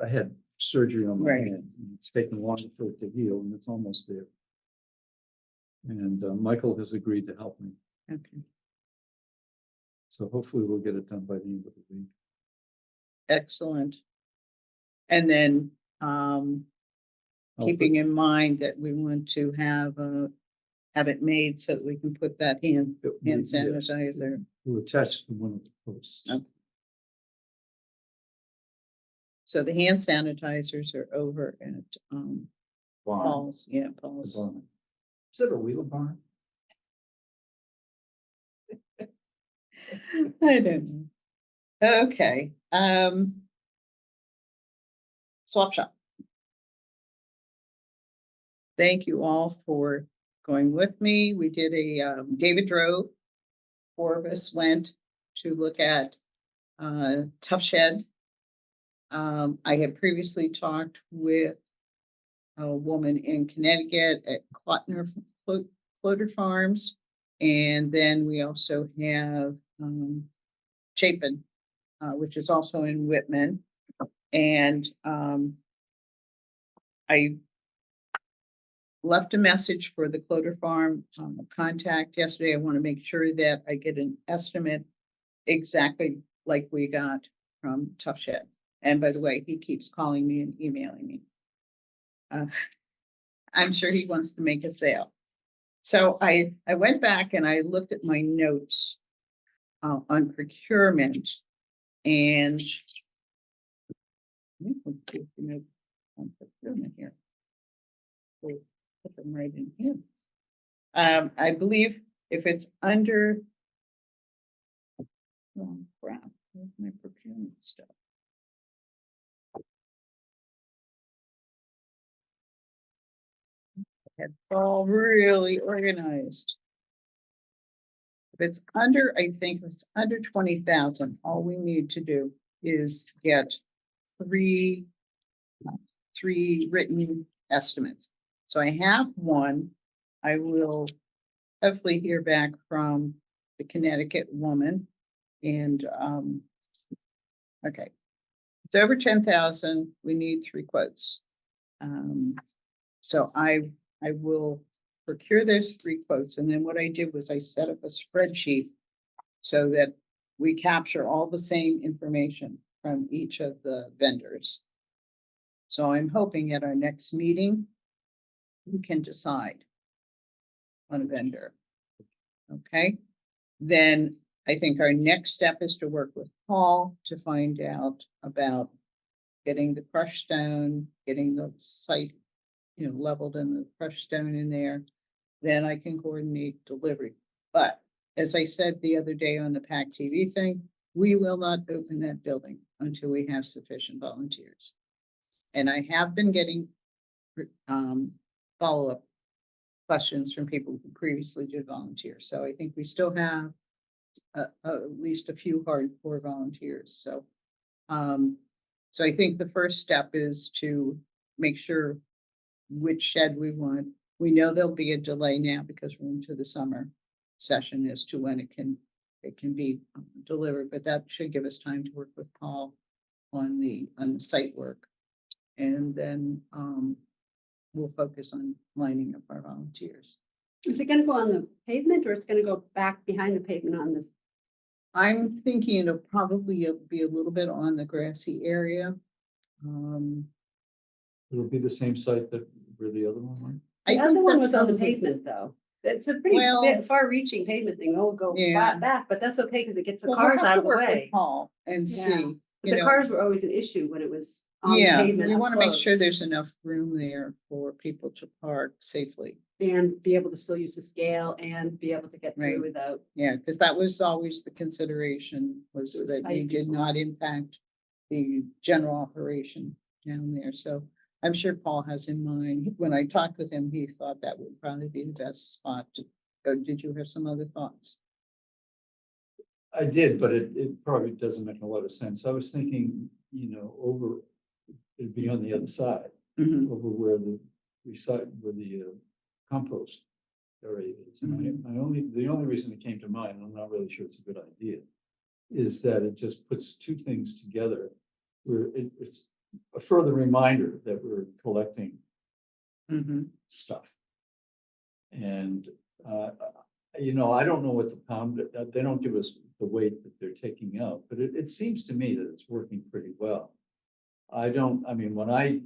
D: had surgery on my
A: Right.
D: hand. And it's taken longer for it to heal and it's almost there. And Michael has agreed to help me.
A: Okay,
D: So hopefully we'll get it done by the end of the week.
A: excellent. And then
D: I'll
A: keeping in mind that we want to have it made so that we can put that hand
D: Yes.
A: sanitizer.
D: We'll attach to one of the posts.
A: Okay. So the hand sanitizers are over at
D: Barn.
A: Paul's. Yeah,
D: The
A: Paul's.
D: barn. Is it a wheel barn?
A: I don't know. Okay. Swap shop. Thank you all for going with me. We did David drove. 4 of us went to look at Tough Shed. I had previously talked with a woman in Connecticut at Cloder Farms. And then we also have Chapin, which is also in Whitman. And I left a message for the Cloder Farm contact yesterday. I want to make sure that I get an estimate exactly like we got from Tough Shed. And by the way, he keeps calling me and emailing me. I'm sure he wants to make a sale. So I went back and I looked at my notes on procurement and on procurement here. We'll put them right in here. I believe if it's under crap, where's my procurement stuff? It's all really organized. If it's under, I think if it's under 20,000, all we need to do is get three written estimates. So I have one. I will hopefully hear back from the Connecticut woman. And okay, it's over 10,000. We need 3 quotes. So I will procure those 3 quotes. And then what I did was I set up a spreadsheet so that we capture all the same information from each of the vendors. So I'm hoping at our next meeting, we can decide on a vendor. Okay, then I think our next step is to work with Paul to find out about getting the crushed stone, getting the site, leveled and the crushed stone in there. Then I can coordinate delivery. But as I said the other day on the PAC TV thing, we will not open that building until we have sufficient volunteers. And I have been getting follow-up questions from people who previously did volunteer. So I think we still have at least a few hardcore volunteers. So, so I think the first step is to make sure which shed we want. We know there'll be a delay now because we're into the summer session as to when it can be delivered, but that should give us time to work with Paul on the site work. And then we'll focus on lining up our volunteers.
C: Is it gonna go on the pavement or it's gonna go back behind the pavement on this?
A: I'm thinking it'll probably be a little bit on the grassy area.
D: It'll be the same site that where the other one went.
A: I
C: The other
A: think
C: one
A: that's
C: was on the
A: probably-
C: pavement though. It's a pretty
A: Well-
C: far-reaching pavement thing. Oh, go
A: Yeah.
C: back, but that's okay because it gets the
A: Well, we'll
C: cars
A: have
C: out
A: to
C: of the
A: work with
C: way.
A: Paul and
C: Yeah.
A: see.
C: But the cars were always an issue when it was on the
A: Yeah,
C: pavement
A: we
C: up
A: want to make sure
C: close
A: there's enough room there for people to park safely.
C: and be able to still use the scale and be able to get
A: Right.
C: through without.
A: Yeah, because that was always the consideration, was
C: Was
A: that you
C: tight
A: did
C: before.
A: not impact the general operation down there. So I'm sure Paul has in mind, when I talked with him, he thought that would probably be the best spot to go. Did you have some other thoughts?
D: I did, but it probably doesn't make a lot of sense. I was thinking, over, it'd be on the other side,
A: Mhm.
D: over where the where the compost area is. And the only reason it came to mind, and I'm not really sure it's a good idea, is that it just puts two things together. Where it's a further reminder that we're collecting
A: Mhm.
D: stuff. And, I don't know what the pound, they don't give us the weight that they're taking out, but it seems to me that it's working pretty well. I mean, when I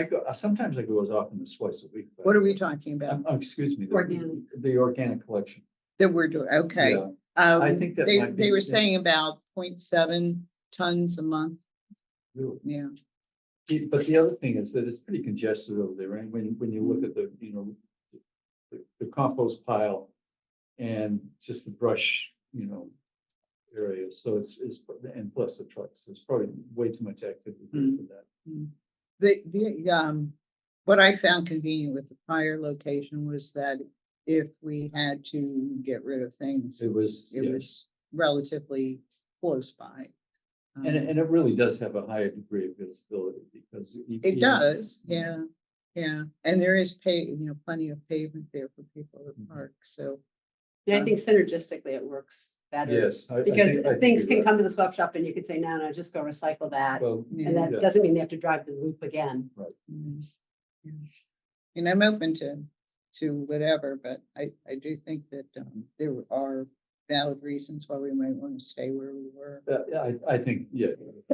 D: go, sometimes I go as often as twice a week. but-
A: What are we talking about?
D: Excuse me.
C: Organic.
D: The organic collection.
A: That we're doing, okay.
D: Yeah. I think that
A: They,
D: might
A: they
D: be-
A: were saying about 0.7 tons a month.
D: Really.
A: Yeah.
D: But the other thing is that it's pretty congested over there, right? When you look at the compost pile and just the brush, area. So and plus the trucks, there's probably way too much activity there for that.
A: What I found convenient with the prior location was that if we had to get rid of things,
D: It was,
A: it
D: yes.
A: was relatively close by.
D: And it really does have a higher degree of visibility because.
A: It does, yeah, yeah. And there is plenty of pavement there for people to
D: Mhm.
A: park, so.
C: Yeah, I think synergistically it works better.
D: Yes. I
C: Because
D: think
C: things
D: you're
C: can
D: right.
C: come to the swap shop and you could say, no, just go recycle that.
D: Well,
C: And that
D: yeah.
C: doesn't mean they have to drive the loop again.
A: Mm, yeah. And I'm open to whatever, but I do think that there are valid reasons why we might want to stay where we were.
D: I think, yeah,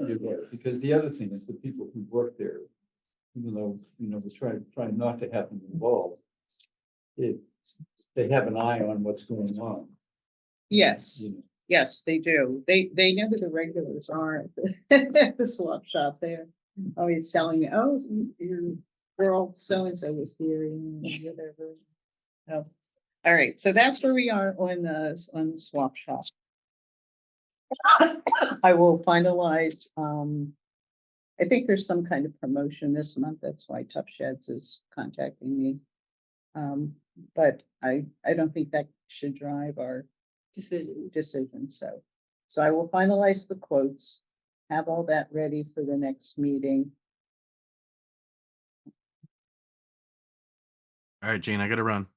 D: you're right, because the other thing is the people who work there, even though, we try not to have them involved. They have an eye on what's going on.
A: Yes,
D: you know.
A: yes, they do. They know who the regulars are at the swap shop there. Always telling me, oh, your girl so-and-so was here and whatever. Oh, all right, so that's where we are on the swap shop. I will finalize, I think there's some kind of promotion this month. That's why Tough Sheds is contacting me. But I don't think that should drive our decision, so I will finalize the quotes, have all that ready for the next meeting.
B: All right, Jane, I gotta run.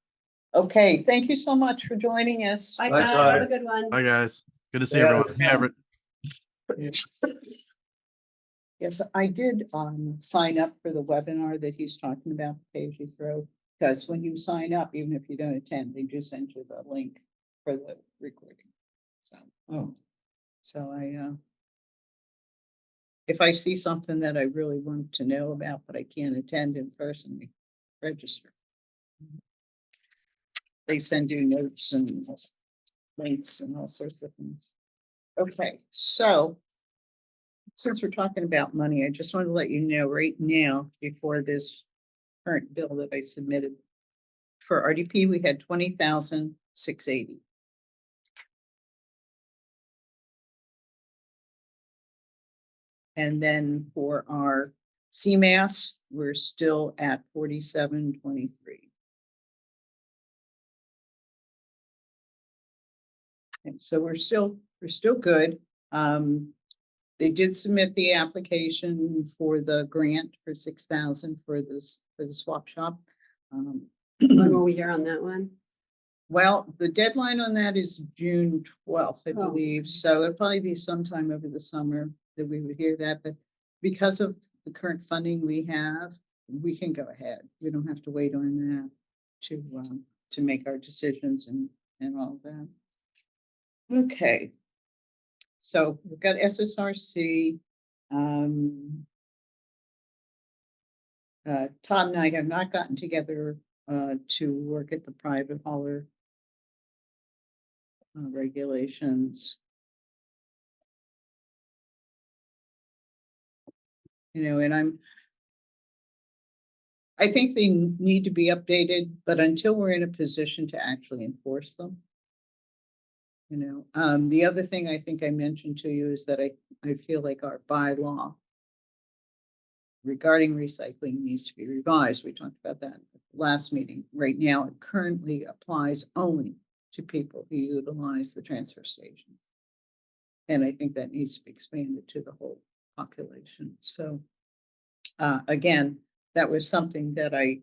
A: Okay, thank you so much for joining us.
C: Bye,
D: Bye,
C: guys.
D: bye.
C: Have a good one.
B: Bye, guys. Good to see
D: Yeah,
B: everyone.
D: it's,
B: See you, Everett.
A: Yes, I did sign up for the webinar that he's talking about, the pay as you throw, because when you sign up, even if you don't attend, they do send you the link for the recording.
D: Oh,
A: So if I see something that I really want to know about, but I can't attend in person, we register. They send you notes and links and all sorts of things. Okay, so since we're talking about money, I just want to let you know right now, before this current bill that I submitted for RDP, we had 20,680. And then for our CMAS, we're still at 4723. And so we're still good. They did submit the application for the grant for 6,000 for the swap shop.
C: When will we hear on that one?
A: Well, the deadline on that is June 12th, I
C: Oh.
A: believe, so it'll probably be sometime over the summer that we would hear that, but because of the current funding we have, we can go ahead. We don't have to wait on that to make our decisions and all that. Okay. So we've got SSRC. Todd and I have not gotten together to work at the private hauler regulations. And I think they need to be updated, but until we're in a position to actually enforce them. The other thing I think I mentioned to you is that I feel like our bylaw regarding recycling needs to be revised. We talked about that at the last meeting. Right now, it currently applies only to people who utilize the transfer station. And I think that needs to be expanded to the whole population. So, again, that was something that I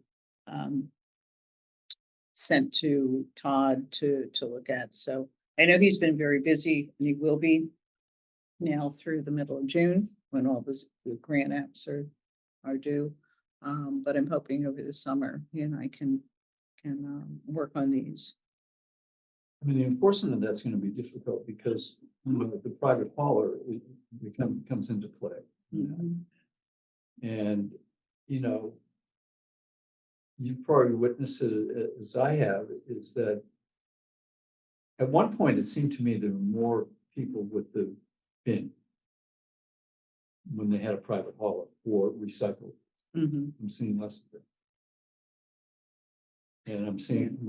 A: sent to Todd to look at. So I know he's been very busy, and he will be now through the middle of June when all the grant apps are due. But I'm hoping over the summer, he and I can work on these.
D: I mean, the enforcement of that's gonna be difficult because, the private hauler comes into play.
A: Mhm.
D: And, you've probably witnessed it as I have, is that at one point, it seemed to me there were more people with the bin when they had a private hauler or recycle.
A: Mhm.
D: I'm seeing less of it. And I'm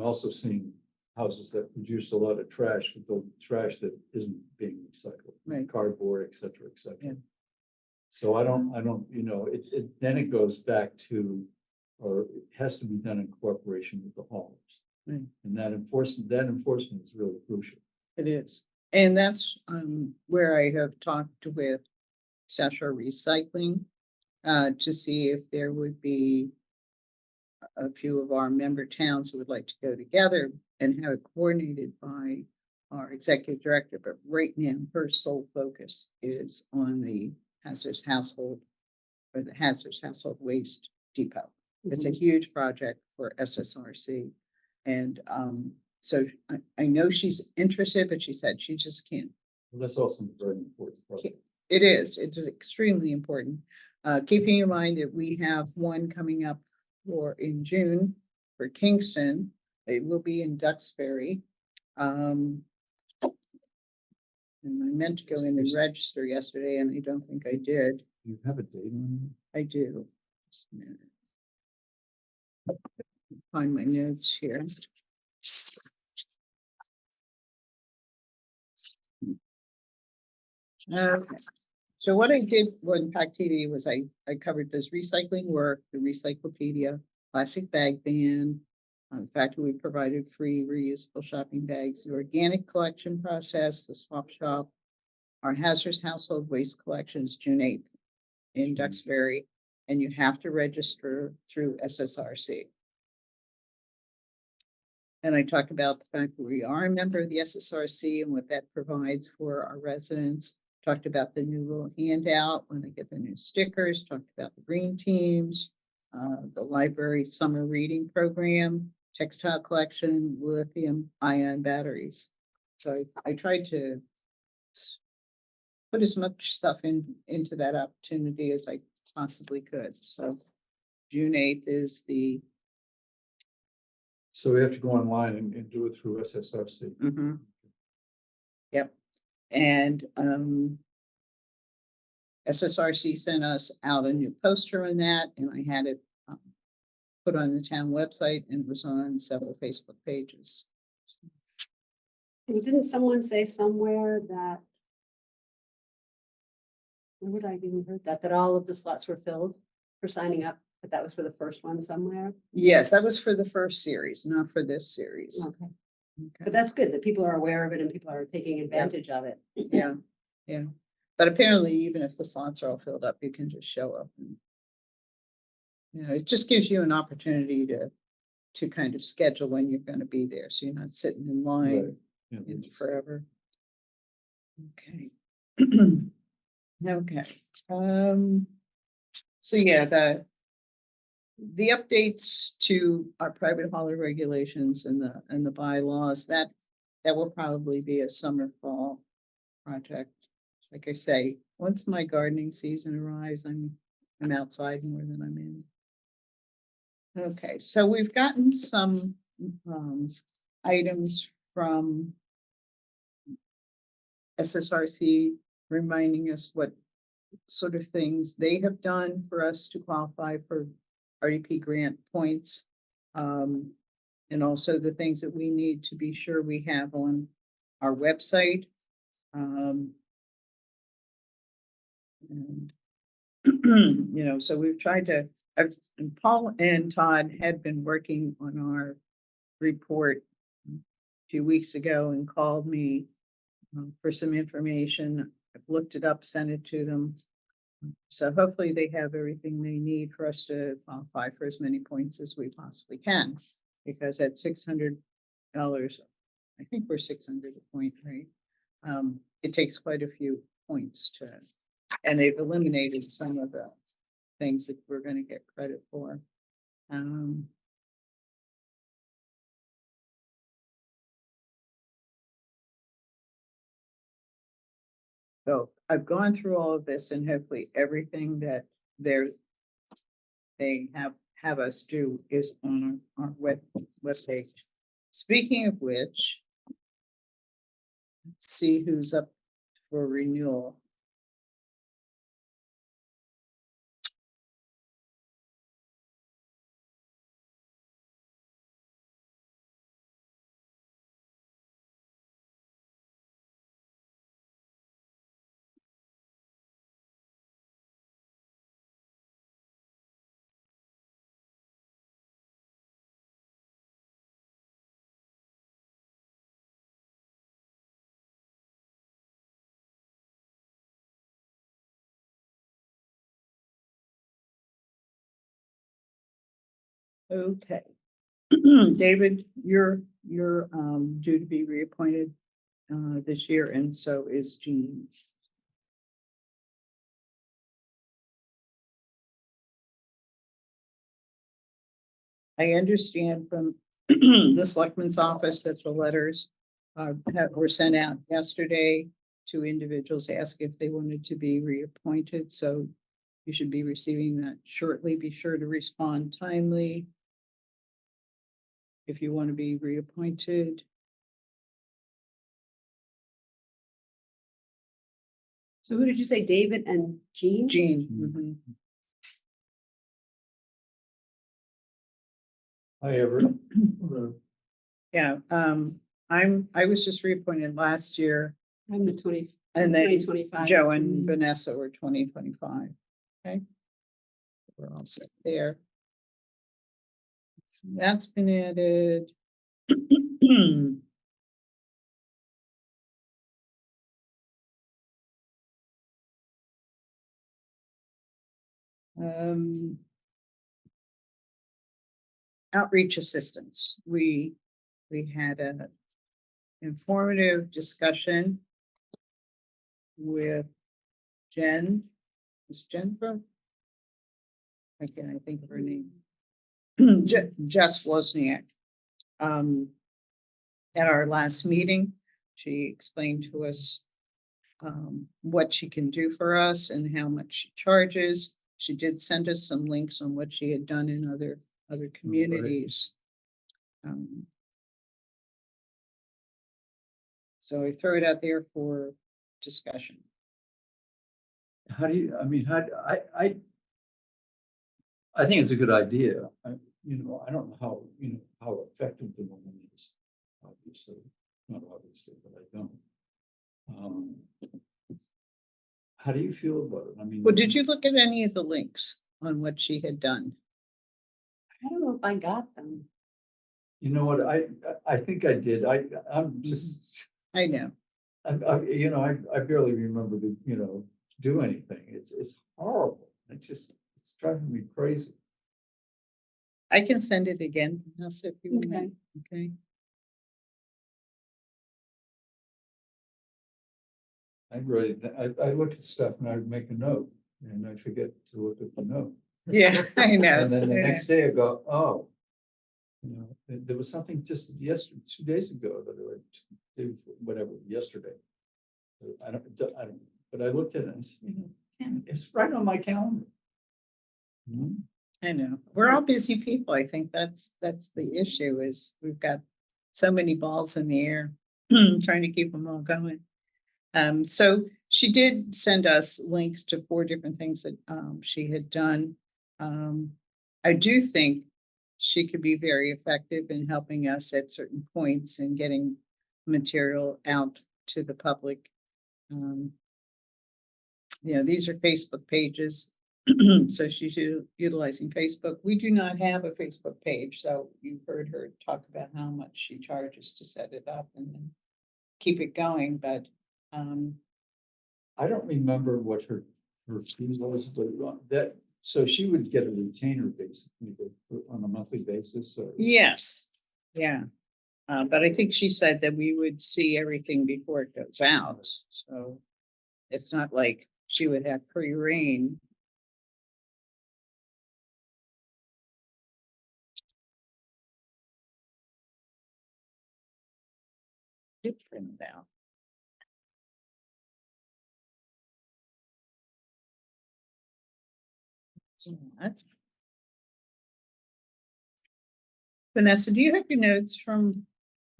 D: also seeing houses that produce a lot of trash, with the trash that isn't being recycled.
A: Right.
D: Cardboard, et cetera, et cetera.
A: Yeah.
D: So I don't, then it goes back to, or it has to be done in cooperation with the haulers.
A: Right.
D: And that enforcement is really crucial.
A: It is. And that's where I have talked with South Shore Recycling to see if there would be a few of our member towns who would like to go together and have it coordinated by our executive director. But right now, her sole focus is on the hazardous household waste depot. It's a huge project for SSRC. And so I know she's interested, but she said she just can't.
D: Well, that's also very important.
A: It is extremely important. Keeping in mind that we have one coming up in June for Kingston. It will be in Duxbury. And I meant to go in and register yesterday, and I don't think I did.
D: You have a date on
A: I do. Just a minute. Find my notes here. Okay. So what I did when Pack TV was I covered this recycling work, the recyclopedia, plastic bag ban, the fact that we provided free reusable shopping bags, the organic collection process, the swap shop, our hazardous household waste collections, June 8th in Duxbury, and you have to register through SSRC. And I talked about the fact that we are a member of the SSRC and what that provides for our residents. Talked about the new little handout when they get the new stickers, talked about the green teams, the library summer reading program, textile collection, lithium ion batteries. So I tried to put as much stuff into that opportunity as I possibly could. So June 8th is
D: So we have to go online and do it through SSRC.
A: Yep. And SSRC sent us out a new poster on that, and I had it put on the town website, and it was on several Facebook pages.
C: And didn't someone say somewhere that? Where would I even heard that all of the slots were filled for signing up, but that was for the first one somewhere?
A: Yes, that was for the first series, not for this series.
C: Okay,
A: Okay.
C: but that's good that people are aware of it and people are taking advantage of it.
A: Yeah, yeah. But apparently, even if the slots are all filled up, you can just show up. And, it just gives you an opportunity to kind of schedule when you're going to be there, so you're not sitting in line
D: Yeah.
A: forever. Okay. Okay. So yeah, the updates to our private hauler regulations and the bylaws, that will probably be a summer fall project. It's like I say, once my gardening season arrives, I'm outside more than I'm in. Okay, so we've gotten some items from SSRC reminding us what sort of things they have done for us to qualify for RDP grant points. And also the things that we need to be sure we have on our website. And so we've tried to, and Paul and Todd had been working on our report a few weeks ago and called me for some information. I've looked it up, sent it to them. So hopefully they have everything they need for us to qualify for as many points as we possibly can. Because at $600, I think we're 600 a point, right? It takes quite a few points to, and they've eliminated some of the things that we're going to get credit for. So I've gone through all of this, and hopefully everything that they have us do is on our website. Speaking of which, let's see who's up for renewal. Okay. David, you're due to be reappointed this year, and so is Jean. I understand from the selectman's office that the letters that were sent out yesterday to individuals asking if they wanted to be reappointed, so you should be receiving that shortly. Be sure to respond timely if you want to be reappointed.
C: So who did you say, David and Jean?
A: Jean.
D: Mhm.
A: Mhm.
D: Hi, everyone.
A: Yeah, I was just reappointed last year,
C: I'm the 20,
A: and then
C: 2025.
A: Joe and Vanessa were 2025. Okay. We're all set there. So that's been added. Um, Outreach assistance. We had an informative discussion with Jen. Is Jennifer? I can't think of her name. Jess Wozniak. At our last meeting, she explained to us what she can do for us and how much she charges. She did send us some links on what she had done in other communities. So I throw it out there for discussion.
D: How do you, I mean, I think it's a good idea. I don't know how effective the woman is, obviously, not obviously, but I don't. How do you feel about it? I mean.
A: Well, did you look at any of the links on what she had done?
C: I don't know if I got them.
D: You know what, I think I did. I'm just,
A: I know.
D: I barely remember to, do anything. It's horrible. It's driving me crazy.
A: I can send it again. Vanessa, if you
C: Okay.
A: want. Okay.
D: I look at stuff and I make a note and I forget to look at the note.
A: Yeah, I know.
D: And then the
A: Yeah.
D: next day I go, oh. There was something just yesterday, 2 days ago that I did, whatever, yesterday. I don't, but I looked at it and said, damn, it's right on my calendar.
A: I know. We're all busy people. I think that's the issue is we've got so many balls in the air, trying to keep them all going. So She did send us links to 4 different things that she had done. I do think she could be very effective in helping us at certain points and getting material out to the public. These are Facebook pages. So she's utilizing Facebook. We do not have a Facebook page, so you heard her talk about how much she charges to set it up and then keep it going, but
D: I don't remember what her fee was, but that, so she would get a retainer basically on a monthly basis, or?
A: yes, yeah. But I think she said that we would see everything before it goes out, so it's not like she would have free reign. It's printed out. That. Vanessa, do you have your notes from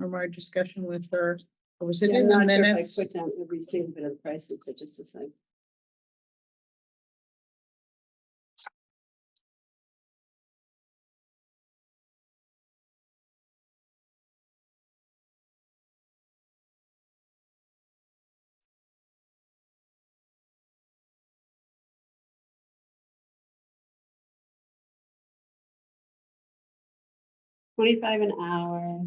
A: our discussion with her? Or was it
C: Yeah,
A: in
C: I'm
A: the
C: not sure if I
A: minutes?
C: put down every single bit of prices, but just a second. $25 an hour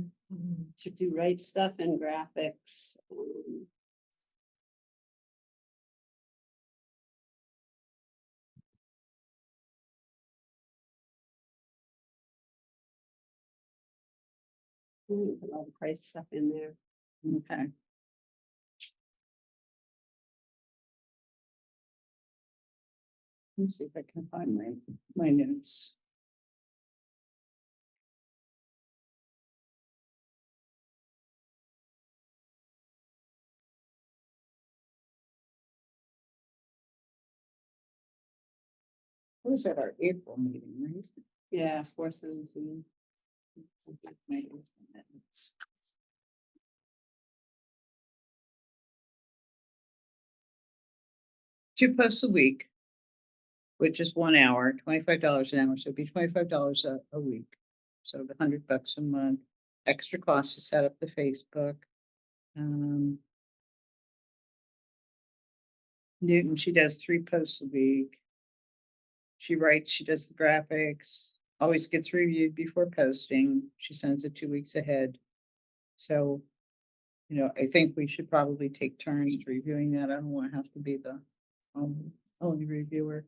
C: to do right stuff and graphics. Put all the price stuff in there.
A: Okay. Let me see if I can find my notes. What was at our April meeting, right?
C: Yeah, 417.
A: My April minutes. 2 posts a week, which is 1 hour, $25 an hour, so it'd be $25 a week. So $100 a month, extra cost to set up the Facebook. Newton, she does 3 posts a week. She writes, she does the graphics, always gets reviewed before posting. She sends it 2 weeks ahead. So, I think we should probably take turns reviewing that. I don't want to have to be the only reviewer.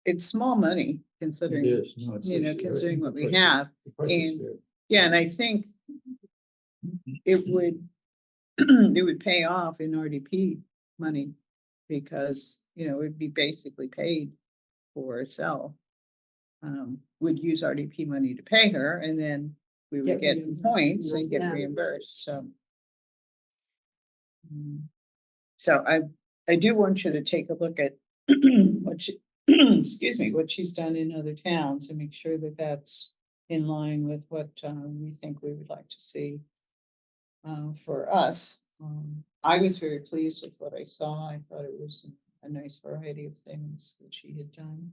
A: It's small money
D: It
A: considering,
D: is, no, it's.
A: considering what we
D: the price is-
A: have.
D: the price is
A: and-
D: fair.
A: Yeah, and I think it would, it would pay off in RDP money because, it'd be basically paid for itself. Would use RDP money to pay her and then we would
C: Get
A: get
C: reimbursed.
A: points and get
C: Yeah.
A: reimbursed, so. So I do want you to take a look at what she, excuse me, what she's done in other towns and make sure that that's in line with what we think we would like to see for us. I was very pleased with what I saw. I thought it was a nice variety of things that she had done.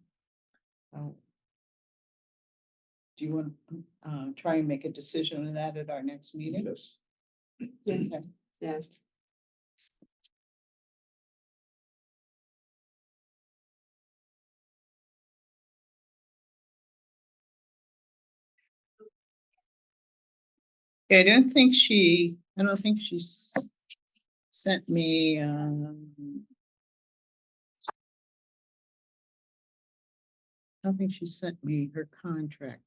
A: Do you want to try and make a decision on that at our next meeting?
D: Yes.
C: Yeah,
A: Okay.
C: yeah.
A: Yeah, I don't think she's sent me, I don't think she sent me her contract.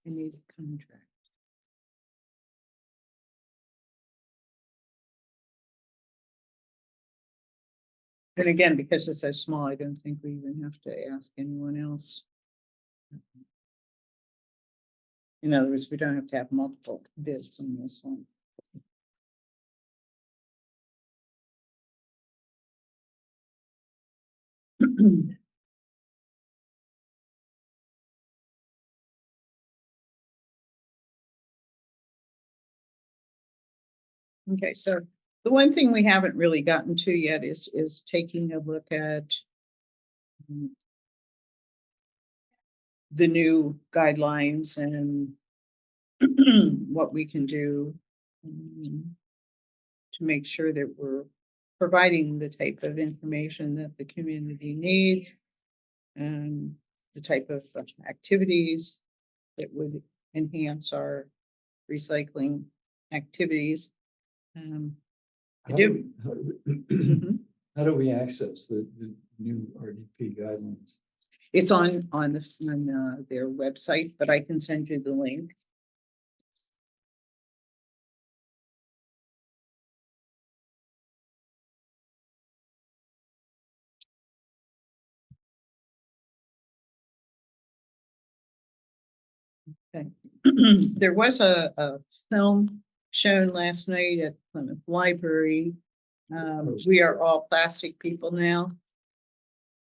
A: I need a contract. And again, because it's so small, I don't think we even have to ask anyone else. In other words, we don't have to have multiple bids on this one. Okay, so the one thing we haven't really gotten to yet is taking a look at the new guidelines and what we can do to make sure that we're providing the type of information that the community needs and the type of activities that would enhance our recycling activities. I
D: How
A: do.
D: we- How do we access the new RDP guidelines?
A: It's on their website, but I can send you the link. Okay. There was a film shown last night at Plymouth Library. We are all plastic people now.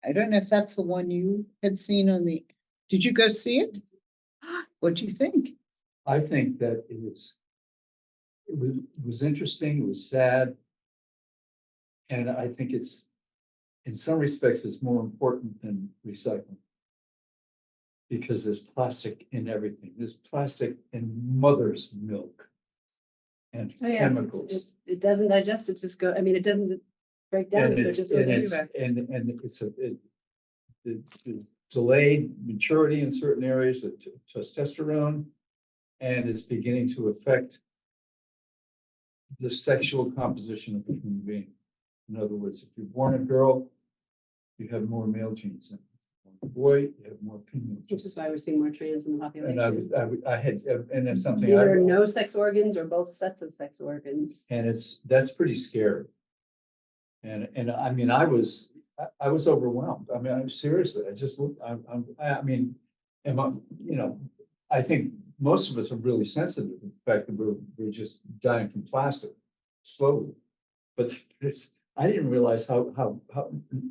A: I don't know if that's the one you had seen on the, did you go see it? What'd you think?
D: I think that it was interesting, it was sad. And I think it's, in some respects, it's more important than recycling. Because there's plastic in everything. There's plastic in mother's milk. And
C: Oh, yeah,
D: chemicals.
C: it doesn't digest, it just go, I mean, it doesn't break down,
D: And
C: so it
D: it's,
C: just goes
D: and it's,
C: everywhere.
D: and it's the delayed maturity in certain areas, the testosterone. And it's beginning to affect the sexual composition of a human being. In other words, if you're born a girl, you have more male genes. Than a boy, you have more female
C: Which
D: genes.
C: is why we're seeing more trans in the
D: And
C: population.
D: I had, and it's something
C: Either
D: I,
C: no sex organs or both sets of sex organs.
D: and that's pretty scary. And I mean, I was overwhelmed. I mean, I'm seriously, I just looked, I mean, am I, you know, I think most of us are really sensitive to the fact that we're just dying from plastic slowly. But I didn't realize how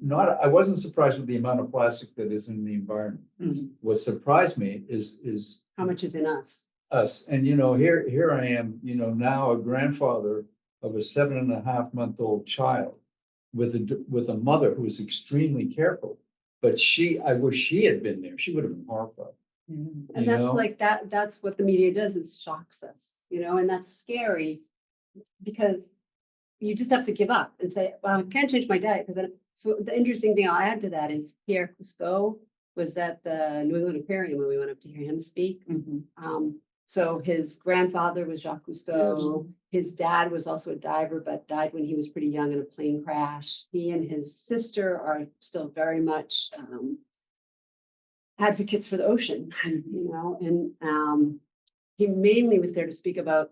D: not, I wasn't surprised with the amount of plastic that is in the environment.
A: Mhm.
D: What surprised me is
C: How much is in us?
D: us. And, you know, here I am, you know, now a grandfather of a 7.5-month-old child with a mother who was extremely careful. But I wish she had been there. She would have been horrified.
A: Mhm.
C: And
D: You
C: that's
D: know?
C: like, that's what the media does, is shocks us, you know, and that's scary. Because you just have to give up and say, well, I can't change my diet, because so the interesting thing I'll add to that is Pierre Cousteau was at the New England Aquarium when we went up to hear him speak.
A: Mhm.
C: So his grandfather was Jacques Cousteau. His dad was also a diver, but died when he was pretty young in a plane crash. He and his sister are still very much advocates for the ocean, you know, and he mainly was there to speak about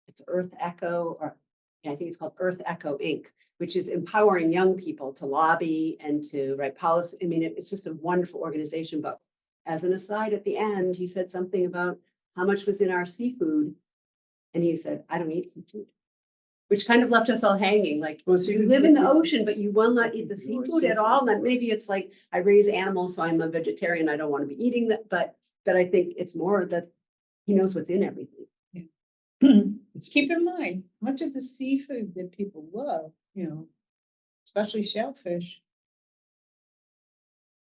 C: it's Earth Echo, or yeah, I think it's called Earth Echo Inc., which is empowering young people to lobby and to write policy. I mean, it's just a wonderful organization. But as an aside, at the end, he said something about how much was in our seafood. And he said, I don't eat seafood, which kind of left us all hanging. Like,
A: Well, so
C: you live in the ocean, but you will not eat the seafood at all. And maybe it's like, I raise animals, so I'm a vegetarian. I don't want to be eating that. But I think it's more that he knows what's in everything.
A: Keep in mind, much of the seafood that people love, you know, especially shellfish,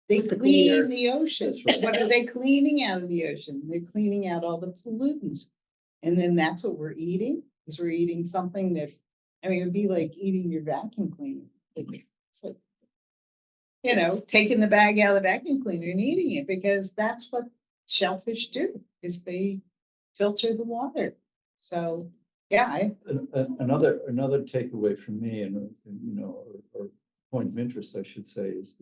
A: they
C: It's the
A: clean
C: cleaner.
A: the ocean.
D: That's right.
A: What are they cleaning out of the ocean? They're cleaning out all the pollutants. And then that's what we're eating, is we're eating something that, I mean, it'd be like eating your vacuum cleaner. It's like, you know, taking the bag out of the vacuum cleaner and eating it, because that's what shellfish do, is they filter the water. So, yeah,
D: Another takeaway from me, and you know, or point of interest, I should say, is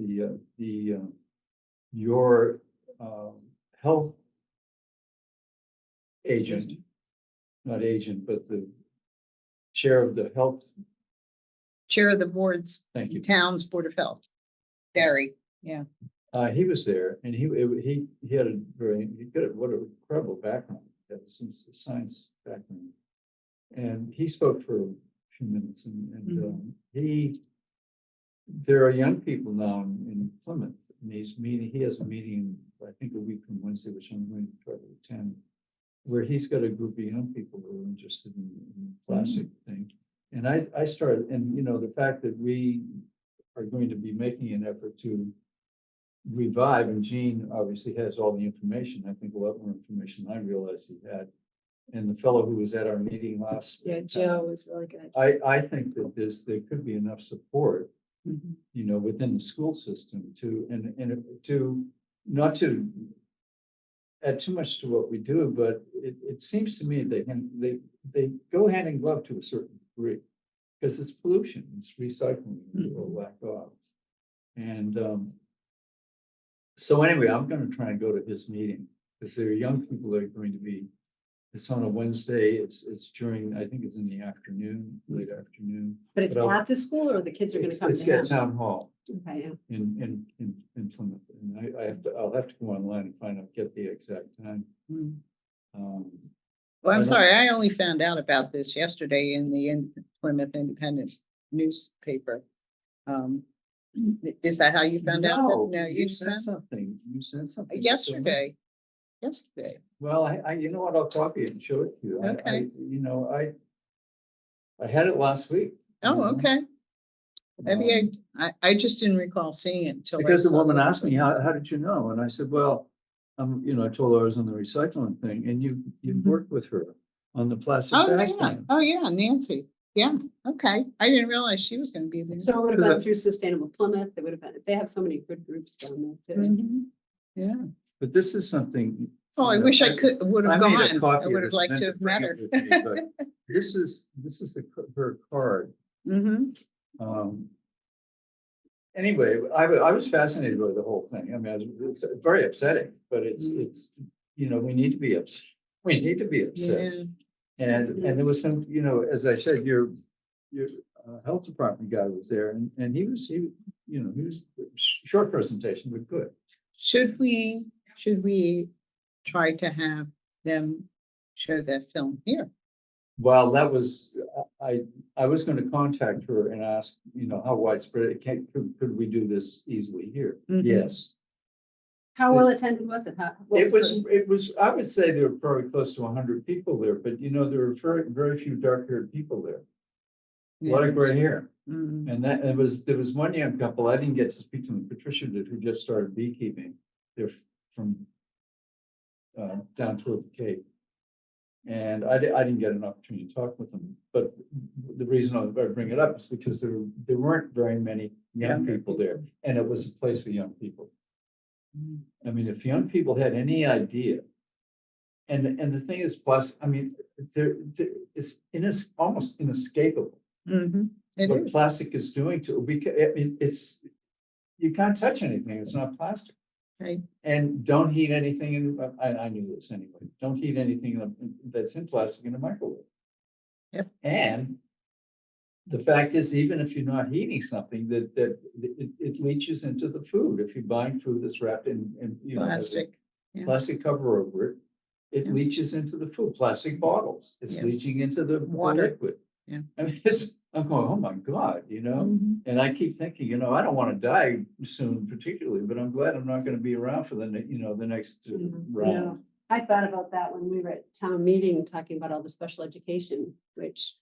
D: your health agent, not agent, but the chair of the health.
A: chair of the board's
D: Thank you.
A: town's Board of Health, Barry, yeah.
D: He was there, and he had a what an incredible background. He had some science background, and he spoke for a few minutes, and there are young people now in Plymouth, and he has a meeting, I think a week from Wednesday, which I'm going to try to attend, where he's got a group of young people who are interested in plastic plastic thing. And I started, and you know, the fact that we are going to be making an effort to revive, and Gene obviously has all the information, I think a lot more information than I realized he had. And the fellow who was at our meeting last.
C: Yeah, Joe was really good.
D: I think that there could be enough support,
C: Mhm.
D: you know, within the school system to, and to, not to add too much to what we do, but it seems to me they go hand in glove to a certain degree. Because it's pollution, it's recycling, or lack of. And so anyway, I'm gonna try and go to his meeting, because there are young people that are going to be, it's on a Wednesday, it's during, I think it's in the afternoon, late afternoon.
C: But it's
D: But I'll-
C: at the school or the kids are gonna come
D: It's
C: to
D: at
C: him?
D: town hall
C: Okay, yeah.
D: in Plymouth, and I'll have to go online and find out, get the exact time.
A: Mm.
D: Um,
A: Well,
D: I
A: I'm
D: don't-
A: sorry, I only found out about this yesterday in the Plymouth Independent newspaper. Is that how you found out?
D: No,
A: No,
D: you
A: you
D: sent
A: sent
D: something,
A: yesterday.
D: Well, I, you know what, I'll copy it and show it to you.
A: Okay.
D: You know, I had it last week. you
A: Oh,
D: know,
A: okay. Maybe
D: um,
A: I just didn't recall seeing it until. I
D: Because the
A: saw
D: woman
A: it.
D: asked me, how did you know? And I said, well, you know, I told her I was on the recycling thing, and you
A: Mhm.
D: worked with her on the plastic
A: Oh,
D: bag
A: yeah.
D: plan.
A: Oh, yeah, Nancy. Yeah, okay. I didn't realize she was gonna be there.
C: So it would have
D: Because
C: gone through Sustainable Plymouth, they would have been, they have so many good groups down there too.
A: Mhm. Yeah.
D: But this is something.
A: Oh, I
D: you know,
A: wish I would have
D: I made
A: gone.
D: a copy
A: I
D: of
A: would have
D: this,
A: liked
D: meant
A: to have
D: bring
A: met
D: it
A: her.
D: with me, but This is her card.
A: Mhm.
D: Um, Anyway, I was fascinated by the whole thing. I mean, it's very upsetting, but it's, you know, we need to be upset. We need to be upset.
A: Yeah.
D: And there was some, you know, as I said, your health department guy was there, and he was, you know, he was short presentation, but good.
A: Should we try to have them show that film here?
D: Well, that was, I was gonna contact her and ask, you know, how widespread it can, could we do this easily here?
A: Mhm.
D: Yes.
C: How well attended was it? What
D: It was, I would say there were probably close to 100 people there, but you know, there were very few dark-haired people there. A lot of gray hair.
A: Mhm.
D: And there was one young couple, I didn't get to speak to them, Patricia did, who just started beekeeping. They're from down toward the Cape. And I didn't get an opportunity to talk with them, but the reason I bring it up is because there weren't very many young people there, and it was a place for young people.
A: Mhm.
D: I mean, if young people had any idea, and the thing is, plus, I mean, it's almost inescapable
A: Mhm. It
D: what
A: is.
D: plastic is doing to, because, I mean, you can't touch anything, it's not plastic.
A: Right.
D: And don't heat anything in, I knew this anyway, don't heat anything that's in plastic in a microwave.
A: Yep.
D: And the fact is, even if you're not heating something, that it leaches into the food. If you're buying food that's wrapped in, you know, has a
A: Plastic. Yeah.
D: plastic cover over it, it
A: Yeah.
D: leaches into the food, plastic bottles, it's
A: Yeah.
D: leaching into the
A: Water.
D: liquid.
A: Yeah.
D: I mean, I'm going, oh my God, you know?
A: Mhm.
D: And I keep thinking, you know, I don't want to die soon particularly, but I'm glad I'm not going to be around for the, you know, the next round.
C: I thought about that when we were at town meeting, talking about all the special education, which,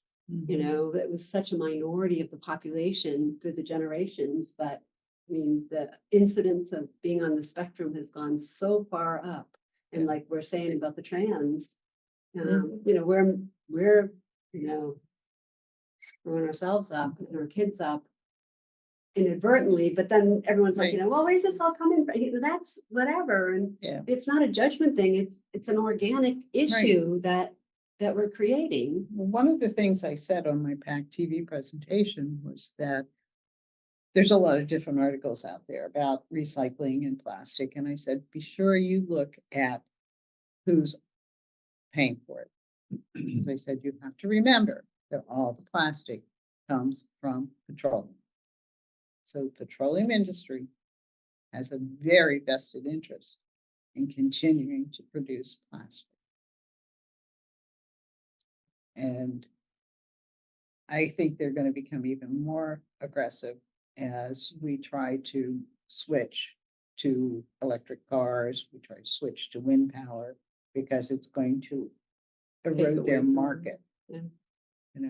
C: you know, that was such a minority of the population through the generations, but I mean, the incidence of being on the spectrum has gone so far up. And like we're saying about the trans, you know, we're, you know, screwing ourselves up and our kids up inadvertently, but then everyone's like,
A: Right.
C: you know, well, where's this all coming from? You know, that's whatever. And
A: Yeah.
C: it's not a judgment thing. It's an organic issue that we're creating.
A: Well, one of the things I said on my PAC TV presentation was that there's a lot of different articles out there about recycling and plastic. And I said, be sure you look at who's paying for it. As I said, you have to remember that all the plastic comes from petroleum. So the petroleum industry has a very vested interest in continuing to produce plastic. And I think they're going to become even more aggressive as we try to switch to electric cars, we try to switch to wind power, because it's going to
C: Take
A: erode
C: away
A: their
C: from them.
A: market.
C: Yeah.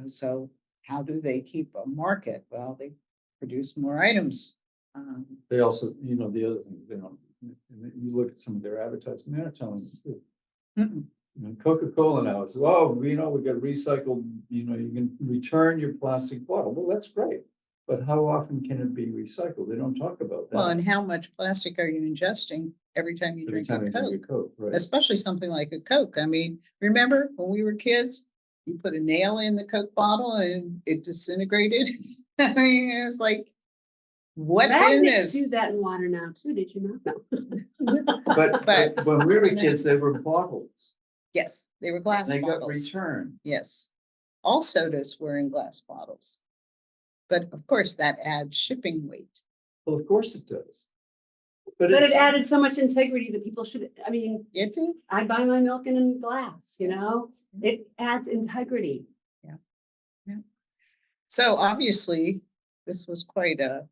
A: So how do they keep a market? Well, they produce more items.
D: They also, the other thing, you look at some of their advertising, they're not telling you.
A: Mm-mm.
D: Coca-Cola now is, well, we got recycled, you can return your plastic bottle. Well, that's great. But how often can it be recycled? They don't talk about
A: Well,
D: that.
A: and how much plastic are you ingesting every time you
D: Every
A: drink
D: time
A: a
D: you drink a
A: Coke?
D: Coke, right?
A: Especially something like a Coke. I mean, remember when we were kids, you put a nail in the Coke bottle and it disintegrated? I mean, it was like, what's in
C: Magnets do
A: this?
C: that in water now too, did you know? No.
D: But when we were kids, they were bottles.
A: Yes, they were glass
D: They got
A: bottles.
D: returned.
A: Yes. All sodas were in glass bottles. But of course, that adds shipping weight.
D: Well, of course it does.
C: But
D: it's-
C: it added so much integrity that people should, I mean,
A: It did?
C: I buy my milk in a glass, it adds integrity.
A: So obviously, this was quite a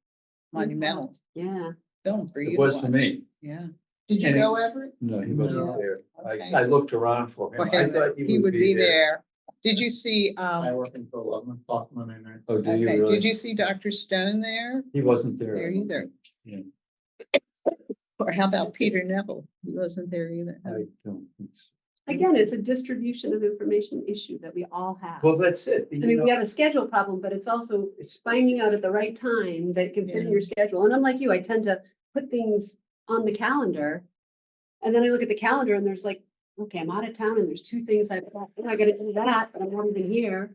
A: monumental
C: Yeah.
A: film for you.
D: It
A: to
D: was for
A: watch.
D: me.
A: Yeah. Did you
D: And
A: go, Everett?
D: No, he wasn't
A: No.
D: there.
A: Okay.
D: I looked around for him.
A: For
D: I
A: him,
D: thought
A: he would be there. Did you see,
E: work until 11 o'clock Monday night.
D: Oh, do you
A: okay,
D: really?
A: did you see Dr. Stone there?
D: He wasn't there.
A: There either.
D: Yeah.
A: Or how about Peter Neville? He wasn't there either.
D: I don't think so.
C: Again, it's a distribution of information issue that we all have.
D: Well, that's it.
C: I mean, we have a schedule problem, but it's also, it's finding out at the right time that it can fit in your schedule. And unlike you, I tend to put things on the calendar. And then I look at the calendar and there's like, okay, I'm out of town and there's 2 things I gotta do that, but I'm not even here.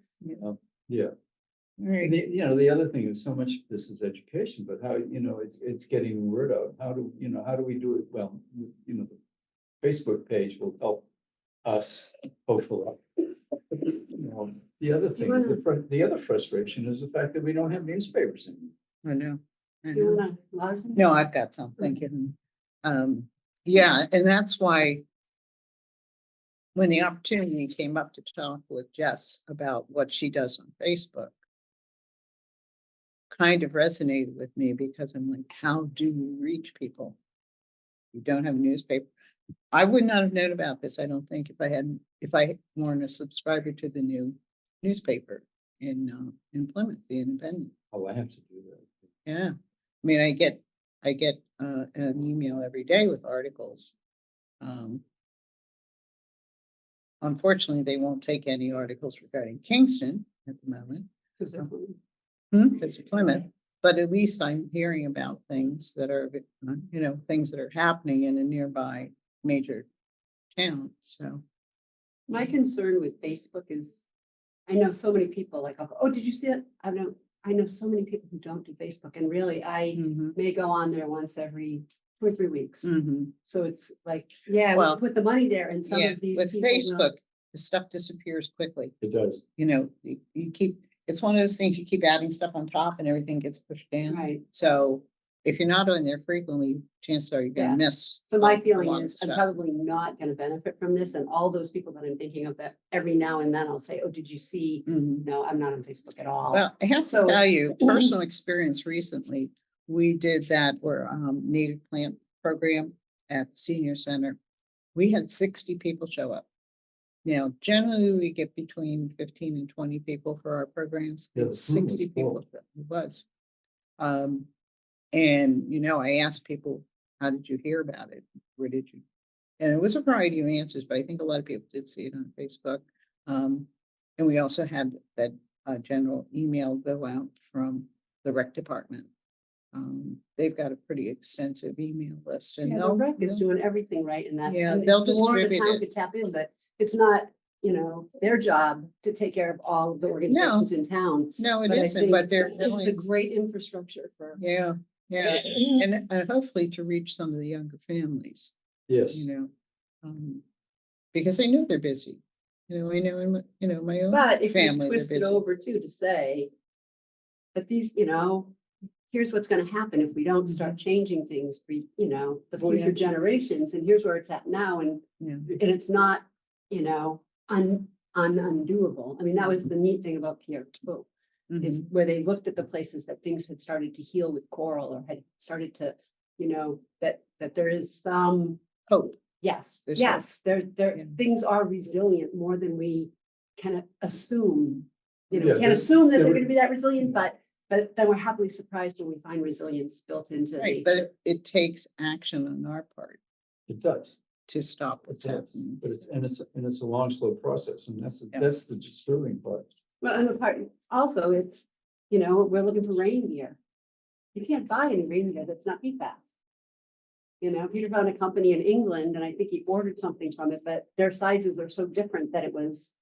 D: Yeah.
A: Right.
D: The other thing is so much of this is education, but how, it's getting the word out. How do we do it? Well, the Facebook page will help us hopefully. The other thing, the other frustration is the fact that we don't have newspapers anymore.
A: I know. I
C: You
A: know.
C: wanna, Lawson?
A: No, I've got some, thank you. Yeah, and that's why when the opportunity came up to talk with Jess about what she does on Facebook, kind of resonated with me because I'm like, how do you reach people? You don't have a newspaper. I would not have known about this, I don't think, if I weren't a subscriber to the new newspaper in Plymouth, the Independent.
D: Oh, I have to do that.
A: Yeah, I mean, I get an email every day with articles. Unfortunately, they won't take any articles regarding Kingston at the moment. Because of Plymouth, but at least I'm hearing about things that are, things that are happening in a nearby major town, so.
C: My concern with Facebook is, I know so many people like, oh, did you see it? I know so many people who don't do Facebook, and really, I
A: Mhm,
C: may go on there once every 2 or 3 weeks.
A: mhm.
C: So it's like, yeah,
A: Well,
C: we put the money there and some
A: Yeah,
C: of these
A: with
C: people will-
A: Facebook, the stuff disappears quickly,
D: It does.
A: you keep, it's one of those things, you keep adding stuff on top and everything gets pushed down.
C: Right.
A: So if you're not on there frequently, chances are you're
C: Yeah.
A: gonna miss.
C: So my
A: a
C: feeling
A: lot of
C: is I'm
A: stuff.
C: probably not gonna benefit from this, and all those people that I'm thinking of that every now and then I'll say, oh, did you see?
A: Mhm.
C: No, I'm not on Facebook at all.
A: Well, I have to
C: So
A: tell
C: it's-
A: you, personal experience recently, we did that where native plant program at the senior center. We had 60 people show up. Generally we get between 15 and 20 people for our programs.
D: Yeah, the
A: It's
D: room was
A: 60 people.
D: full.
A: It was. And I asked people, how did you hear about it? Where did you? And it was a variety of answers, but I think a lot of people did see it on Facebook. And we also had that general email go out from the rec department. They've got a pretty extensive email list, and
C: Yeah, the
A: they'll,
C: rec is
A: they'll-
C: doing everything right in that.
A: Yeah,
C: and
A: they'll
C: the more the
A: distribute
C: town
A: it.
C: could tap in, but it's not, their job to take care of all the organizations in town.
A: no, it
C: But I
A: isn't,
C: think
A: but they're
C: It's a
A: really,
C: great infrastructure for.
A: yeah, and hopefully to reach some of the younger families,
D: Yes.
A: because I know they're busy. I know in my own
C: But if you
A: family, they're
C: twist it
A: busy.
C: over too, to say, but these, here's what's gonna happen if we don't start changing things for, the
A: Oh, yeah.
C: future generations, and here's where it's at now, and
A: Yeah.
C: it's not, undoable. I mean, that was the neat thing about Pierre too, is where they looked at the places that things had started to heal with coral, or had started to, that there is some
A: Hope.
C: yes,
A: There's
C: yes,
A: Yeah.
C: things are resilient more than we kind of assume. You know,
D: Yeah,
C: we can't
D: this-
C: assume that
D: there
C: they're
D: would-
C: gonna be that resilient, but then we're happily surprised when we find resilience built into
A: Right,
C: nature.
A: but it takes action on our part
D: It does.
A: to stop
D: It
A: what's
D: does.
A: happening.
D: But it's a long, slow process, and
A: Yeah.
D: that's the disturbing part.
C: Well, and the part, also, it's, you know, we're looking for rain gear. You can't buy any rain gear that's not PFAS. You know, Peter found a company in England, and I think he ordered something from it, but their sizes are so different that it was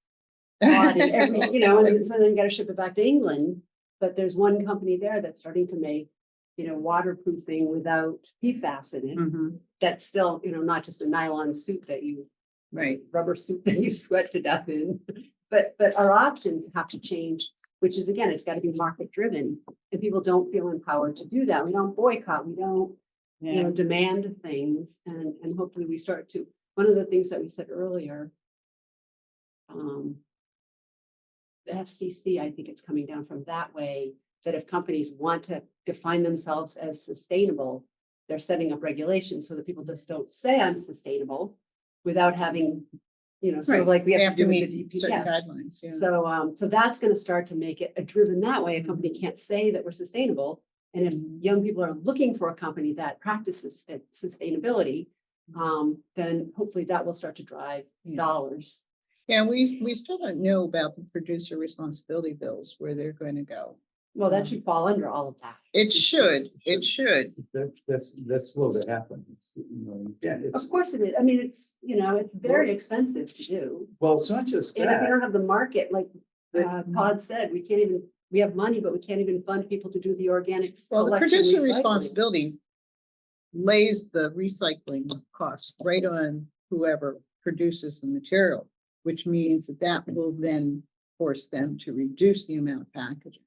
C: odd and every, you know, and so then you gotta ship it back to England. But there's one company there that's starting to make, you know, waterproofing without PFAS in it.
A: Mhm,
C: That's still, you know, not just a nylon suit that you,
A: right,
C: rubber suit that you sweat to death in. But our options have to change, which is, again, it's gotta be market driven. And people don't feel empowered to do that. We don't boycott, we don't, you
A: yeah,
C: know, demand things, and hopefully we start to, one of the things that we said earlier. The FCC, I think it's coming down from that way, that if companies want to define themselves as sustainable, they're setting up regulations so that people just don't say I'm sustainable without having, you know, sort of
A: Right.
C: like we
A: they
C: have to do with the
A: meet certain
C: DPS.
A: guidelines, yeah.
C: So that's gonna start to make it a driven that way. A company
A: Mm-hmm.
C: can't say that we're sustainable. And if young people are looking for a company that practices sustainability, then hopefully that will start to drive
A: Yeah.
C: dollars.
A: Yeah, we still don't know about the producer responsibility bills, where they're going to go.
C: Well, that should fall under all of that.
A: It should.
D: That's slow to happen. You know, yeah, it's,
C: Of course it is. I mean, it's, you know, it's very expensive to do.
D: well, it's not just
C: And if you
D: that.
C: don't have the market, like
D: But-
C: Todd said, we can't even, we have money, but we can't even fund people to do the organics.
A: Well, the
C: collection,
A: producer
C: recycling.
A: responsibility lays the recycling costs right on whoever produces the material, which means that that will then force them to reduce the amount of packaging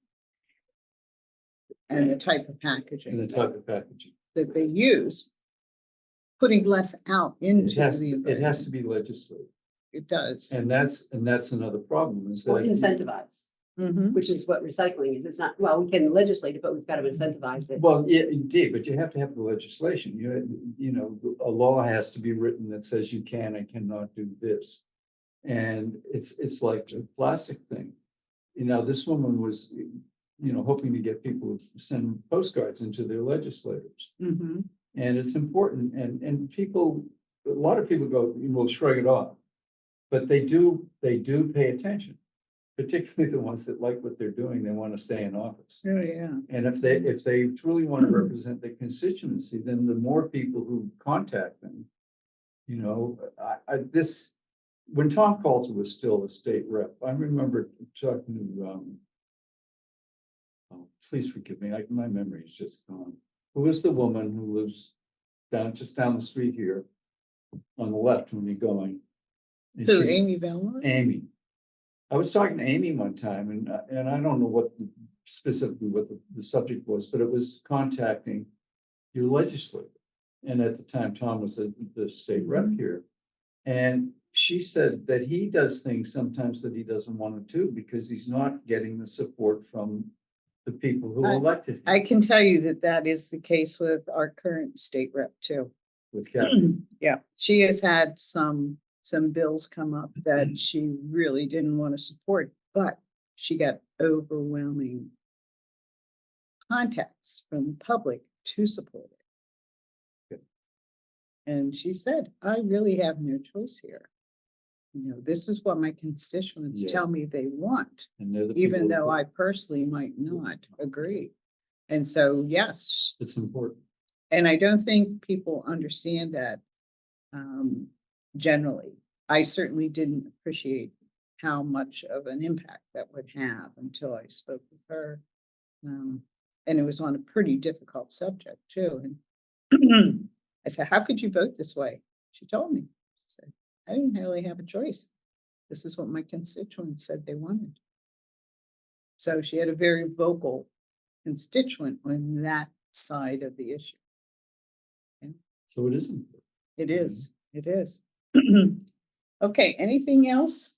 A: and the type of
D: And
A: packaging
D: the type of packaging.
A: that they use, putting less out
D: It
A: into
D: has,
A: the
D: it has
A: environment.
D: to be legislated.
A: It does.
D: And that's another problem is that.
C: Or incentivize,
A: Mhm.
C: which is what recycling is. It's not, well, we can legislate it, but we've got to incentivize it.
D: Well, yeah, indeed, but you have to have the legislation. You know, a law has to be written that says you can and cannot do this. And it's like a plastic thing. You know, this woman was, you know, hoping to get people to send postcards into their legislators.
A: Mhm.
D: And it's important, and people, a lot of people go, you will shrug it off. But they do pay attention, particularly the ones that like what they're doing, they want to stay in office.
A: Oh, yeah.
D: And if they truly want to represent their constituency, then the more people who contact them. You know, when Tom Coulter was still a state rep, I remember talking to, oh, please forgive me, my memory is just gone. Who is the woman who lives just down the street here on the left when you're going? And
A: Who,
D: she's-
A: Amy Belmont?
D: Amy. I was talking to Amy one time and I don't know what specifically what the subject was, but it was contacting your legislator. And at the time, Tom was the state rep here. And she said that he does things sometimes that he doesn't want to do because he's not getting the support from the people who elected him
A: I can tell you that that is the case with our current state rep too.
D: with Kathy.
A: Yeah, she has had some bills come up that she really didn't want to support, but she got overwhelming contacts from the public to support it. And she said, I really have no choice here. You know, this is what my constituents
D: Yeah.
A: tell me they want,
D: And they're the
A: even
D: people
A: though
D: who-
A: I personally might not agree. And so, yes,
D: It's important.
A: and I don't think people understand that generally. I certainly didn't appreciate how much of an impact that would have until I spoke with her. And it was on a pretty difficult subject too. And I said, how could you vote this way? She told me. She said, I didn't really have a choice. This is what my constituents said they wanted. So she had a very vocal constituent on that side of the issue.
D: So it is important.
A: It is, it is. Okay, anything else?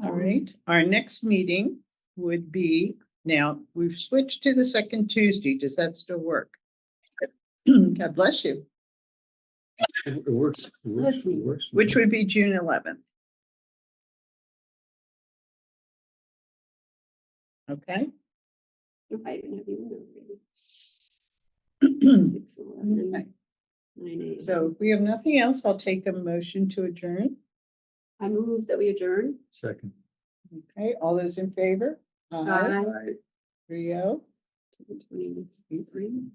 A: All right, our next meeting would be, now, we've switched to the second Tuesday. Does that still work? God bless you,
D: It works. It works. It works.
A: which would be June 11th. Okay.
C: If I didn't have you in there already.
A: Okay.
C: 6, 11, 9, 8.
A: So if we have nothing else, I'll take a motion to adjourn.
C: I move that we adjourn.
D: Second.
A: Okay, all those in favor?
C: Aye.
A: 3-0.
C: 7:23.